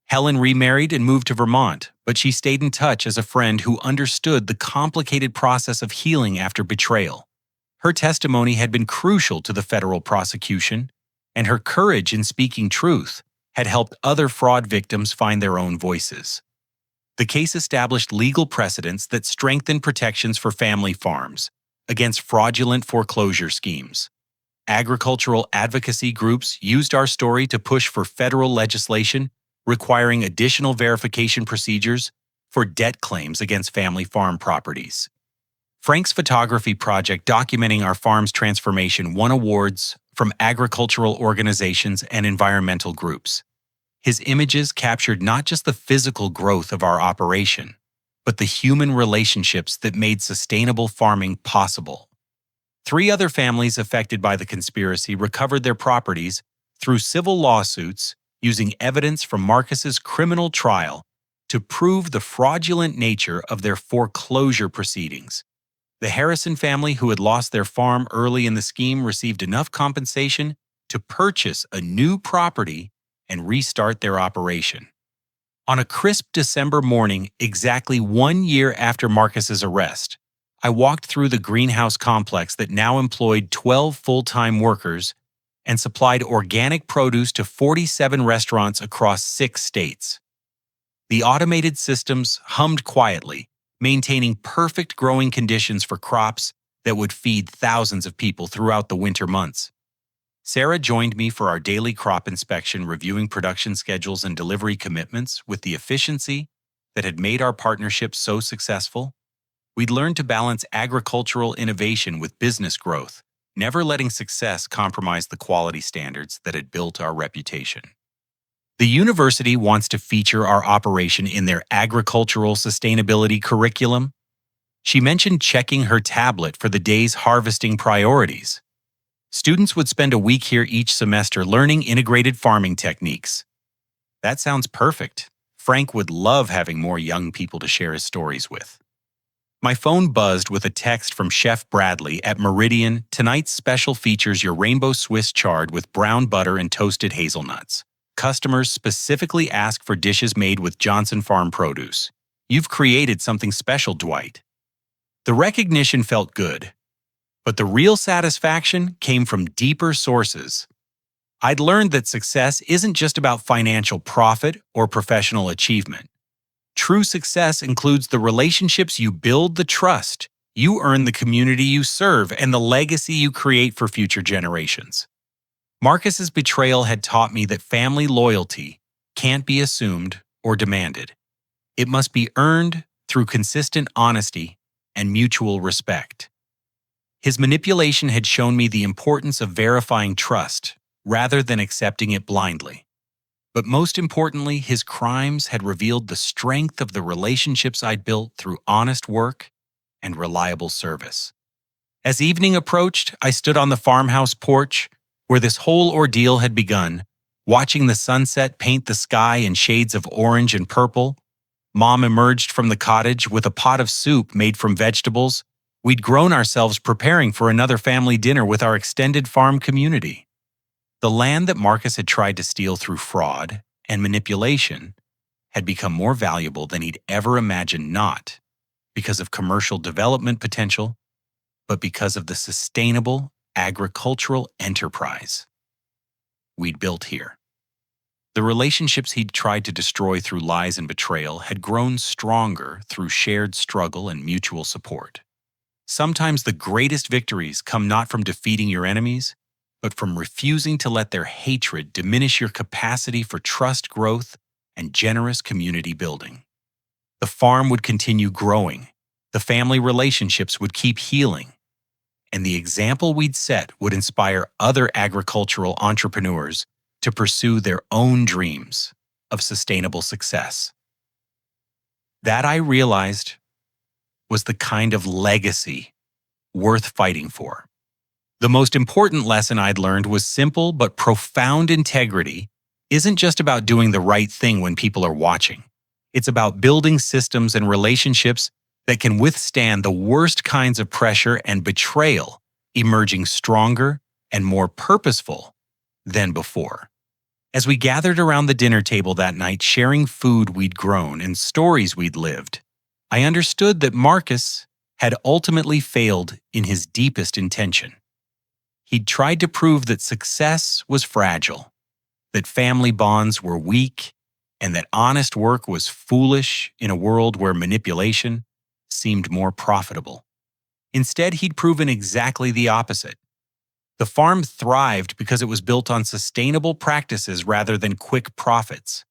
Helen remarried and moved to Vermont, but she stayed in touch as a friend who understood the complicated process of healing after betrayal. Her testimony had been crucial to the federal prosecution, and her courage in speaking truth had helped other fraud victims find their own voices. The case established legal precedents that strengthened protections for family farms against fraudulent foreclosure schemes. Agricultural advocacy groups used our story to push for federal legislation requiring additional verification procedures for debt claims against family farm properties. Frank's photography project documenting our farm's transformation won awards from agricultural organizations and environmental groups. His images captured not just the physical growth of our operation, but the human relationships that made sustainable farming possible. 3 other families affected by the conspiracy recovered their properties through civil lawsuits using evidence from Marcus's criminal trial to prove the fraudulent nature of their foreclosure proceedings. The Harrison family, who had lost their farm early in the scheme, received enough compensation to purchase a new property and restart their operation. On a crisp December morning, exactly 1 year after Marcus's arrest, I walked through the greenhouse complex that now employed 12 full-time workers and supplied organic produce to 47 restaurants across 6 states. The automated systems hummed quietly, maintaining perfect growing conditions for crops that would feed thousands of people throughout the winter months. Sarah joined me for our daily crop inspection, reviewing production schedules and delivery commitments with the efficiency that had made our partnership so successful. We'd learned to balance agricultural innovation with business growth, never letting success compromise the quality standards that had built our reputation. The university wants to feature our operation in their agricultural sustainability curriculum. She mentioned checking her tablet for the day's harvesting priorities. Students would spend a week here each semester learning integrated farming techniques. That sounds perfect. Frank would love having more young people to share his stories with. My phone buzzed with a text from Chef Bradley at Meridian. Tonight's special features your rainbow Swiss chard with brown butter and toasted hazelnuts. Customers specifically ask for dishes made with Johnson Farm produce. You've created something special, Dwight. The recognition felt good, but the real satisfaction came from deeper sources. I'd learned that success isn't just about financial profit or professional achievement. True success includes the relationships you build, the trust you earn, the community you serve, and the legacy you create for future generations. Marcus's betrayal had taught me that family loyalty can't be assumed or demanded. It must be earned through consistent honesty and mutual respect. His manipulation had shown me the importance of verifying trust rather than accepting it blindly. But most importantly, his crimes had revealed the strength of the relationships I'd built through honest work and reliable service. As evening approached, I stood on the farmhouse porch where this whole ordeal had begun, watching the sunset paint the sky in shades of orange and purple. Mom emerged from the cottage with a pot of soup made from vegetables. We'd grown ourselves preparing for another family dinner with our extended farm community. The land that Marcus had tried to steal through fraud and manipulation had become more valuable than he'd ever imagined, not because of commercial development potential, but because of the sustainable agricultural enterprise we'd built here. The relationships he'd tried to destroy through lies and betrayal had grown stronger through shared struggle and mutual support. Sometimes the greatest victories come not from defeating your enemies, but from refusing to let their hatred diminish your capacity for trust growth and generous community building. The farm would continue growing, the family relationships would keep healing, and the example we'd set would inspire other agricultural entrepreneurs to pursue their own dreams of sustainable success. That, I realized, was the kind of legacy worth fighting for. The most important lesson I'd learned was simple but profound: integrity isn't just about doing the right thing when people are watching. It's about building systems and relationships that can withstand the worst kinds of pressure and betrayal, emerging stronger and more purposeful than before. As we gathered around the dinner table that night, sharing food we'd grown and stories we'd lived, I understood that Marcus had ultimately failed in his deepest intention. He'd tried to prove that success was fragile, that family bonds were weak, and that honest work was foolish in a world where manipulation seemed more profitable. Instead, he'd proven exactly the opposite. The farm thrived because it was built on sustainable practices rather than quick profits.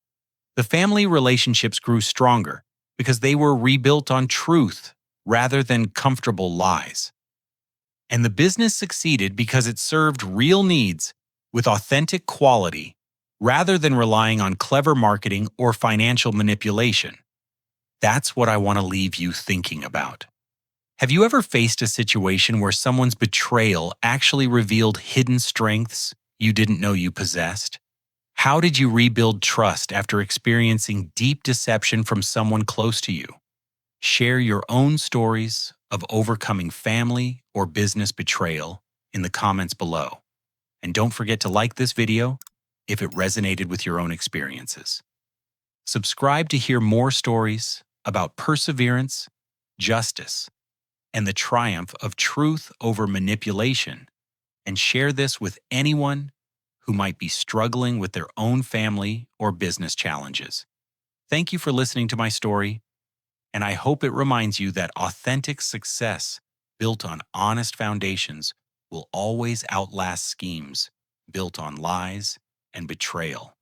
The family relationships grew stronger because they were rebuilt on truth rather than comfortable lies. And the business succeeded because it served real needs with authentic quality rather than relying on clever marketing or financial manipulation. That's what I want to leave you thinking about. Have you ever faced a situation where someone's betrayal actually revealed hidden strengths you didn't know you possessed? How did you rebuild trust after experiencing deep deception from someone close to you? Share your own stories of overcoming family or business betrayal in the comments below. And don't forget to like this video if it resonated with your own experiences. Subscribe to hear more stories about perseverance, justice, and the triumph of truth over manipulation, and share this with anyone who might be struggling with their own family or business challenges. Thank you for listening to my story, and I hope it reminds you that authentic success built on honest foundations will always outlast schemes built on lies and betrayal.